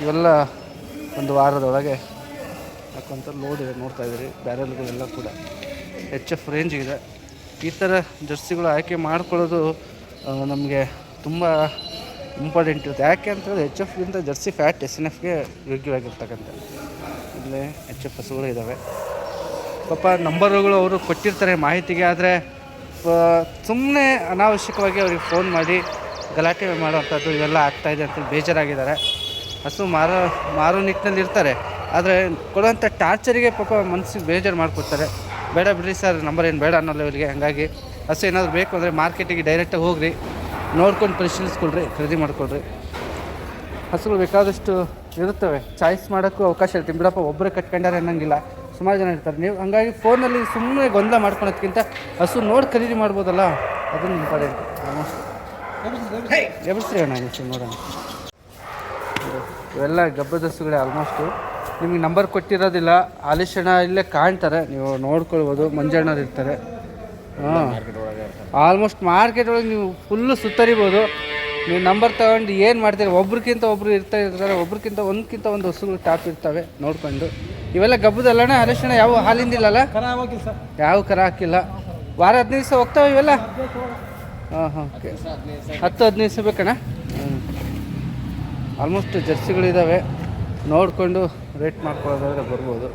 ಇವೆಲ್ಲ ಒಂದು ವಾರದೊಳಗೆ ಹಾಕುವಂಥ ಲೋಡ್ ಇದೆ. ನೋಡ್ತಾ ಇದ್ದೀರಿ, ಬ್ಯಾರೆಲ್ಗಳೆಲ್ಲ ಕೂಡ HF ರೇಂಜಿಗಿದೆ. ಈ ಥರ ಜರ್ಸಿಗಳು ಆಯ್ಕೆ ಮಾಡ್ಕೊಳ್ಳೋದು ನಮಗೆ ತುಂಬ ಇಂಪಾರ್ಟೆಂಟ್ ಇರುತ್ತೆ. ಯಾಕೆ ಅಂತೇಳಿದ್ರೆ HFಗಿಂತ ಜರ್ಸಿ ಫ್ಯಾಟ್ SNFಗೆ ಯೋಗ್ಯವಾಗಿರ್ತಕ್ಕಂಥ. ಇಲ್ಲೇ HF ಹಸುಗಳು ಇದ್ದಾವೆ. ಪಾಪ ನಂಬರುಗಳು ಅವರು ಕೊಟ್ಟಿರ್ತಾರೆ ಮಾಹಿತಿಗೆ, ಆದರೆ ಸುಮ್ಮನೆ ಅನಾವಶ್ಯಕವಾಗಿ ಅವ್ರಿಗೆ ಫೋನ್ ಮಾಡಿ ಗಲಾಟೆ ಮಾಡೋವಂಥದ್ದು ಇವೆಲ್ಲ ಆಗ್ತಾಯಿದೆ ಅಂತೇಳಿ ಬೇಜಾರಾಗಿದ್ದಾರೆ. ಹಸು ಮಾರೋ ನಿಟ್ಟಿನಲ್ಲಿ ಇರ್ತಾರೆ, ಆದರೆ ಕೊಡುವಂಥ ಟಾರ್ಚರಿಗೆ ಪಾಪ ಮನಸ್ಸಿಗೆ ಬೇಜಾರು ಮಾಡಿಕೊಡ್ತಾರೆ. ಬೇಡ ಬಿಡ್ರಿ ಸರ್, ನಂಬರ್ ಏನು ಬೇಡ ಅನ್ನೋ ಲೆವೆಲ್ಗೆ. ಹಾಗಾಗಿ ಹಸು ಏನಾದರೂ ಬೇಕು ಅಂದರೆ ಮಾರ್ಕೆಟಿಗೆ ಡೈರೆಕ್ಟಾಗಿ ಹೋಗ್ರಿ, ನೋಡ್ಕೊಂಡು ಪರಿಶೀಲಿಸ್ಕೊಳ್ರಿ, ಖರೀದಿ ಮಾಡ್ಕೊಳ್ರಿ. ಹಸುಗಳು ಬೇಕಾದಷ್ಟು ಇರುತ್ತವೆ, ಚಾಯ್ಸ್ ಮಾಡೋಕ್ಕೂ ಅವಕಾಶ ಇರುತ್ತೆ. ಬಿಡಪ್ಪ ಒಬ್ಬರೇ ಕಟ್ಕೊಂಡಾರೆ ಅನ್ನೋಂಗಿಲ್ಲ, ಸುಮಾರು ಜನ ಇರ್ತಾರೆ. ನೀವು ಹಂಗಾಗಿ ಫೋನಲ್ಲಿ ಸುಮ್ಮನೆ ಗೊಂದಲ ಮಾಡ್ಕೊಳೋದಕ್ಕಿಂತ ಹಸು ನೋಡಿ ಖರೀದಿ ಮಾಡ್ಬೋದಲ್ಲ, ಅದನ್ನು ಇಂಪಾರ್ಟೆಂಟ್. ಆಲ್ಮೋಸ್ಟ್ ಎಬ್ಬಿಸ್ರಿ ಅಣ್ಣ ಹಸು ನೋಡೋಣ. ಇವೆಲ್ಲ ಗಬ್ಬದ ಹಸುಗಳೇ ಆಲ್ಮೋಸ್ಟು. ನಿಮಗೆ ನಂಬರ್ ಕೊಟ್ಟಿರೋದಿಲ್ಲ. ಆಲಿಶಣ್ಣ ಇಲ್ಲೇ ಕಾಣ್ತಾರೆ, ನೀವು ನೋಡ್ಕೊಳ್ಬೋದು. ಮಂಜಣ್ಣವ್ರು ಇರ್ತಾರೆ. ಹಾಂ, ಆಲ್ಮೋಸ್ಟ್ ಮಾರ್ಕೆಟ್ ಒಳಗೆ ನೀವು ಫುಲ್ಲು ಸುತ್ತರಿಬೋದು. ನೀವು ನಂಬರ್ ತಗೊಂಡು ಏನು ಮಾಡ್ತೀರಿ, ಒಬ್ರಿಗಿಂತ ಒಬ್ರು ಇರ್ತಾರೆ, ಒಬ್ರಿಗಿಂತ ಒಂದು ಹಸುಗಳು ಟಾಪ್ ಇರ್ತವೆ ನೋಡ್ಕೊಂಡು. ಇವೆಲ್ಲ ಗಬ್ಬದಲ್ಲಣ್ಣ ಆಲಿಶಣ್ಣ? ಯಾವ ಹಾಲಿಂದಿಲ್ಲಲ್ಲ? ಯಾವ ಕರ ಹಾಕಿಲ್ಲ. ವಾರ 15 ದಿವಸ ಹೋಗ್ತಾವೆ ಇವೆಲ್ಲ? ಹಾಂ ಓಕೆ. 10-15 ದಿವಸ ಬೇಕಣ್ಣ? ಆಲ್ಮೋಸ್ಟ್ ಜರ್ಸಿಗಳಿದ್ದಾವೆ, ನೋಡಿಕೊಂಡು ರೇಟ್ ಮಾಡ್ಕೊಳ್ಳೋದಾದ್ರೆ ಬರ್ಬೋದು.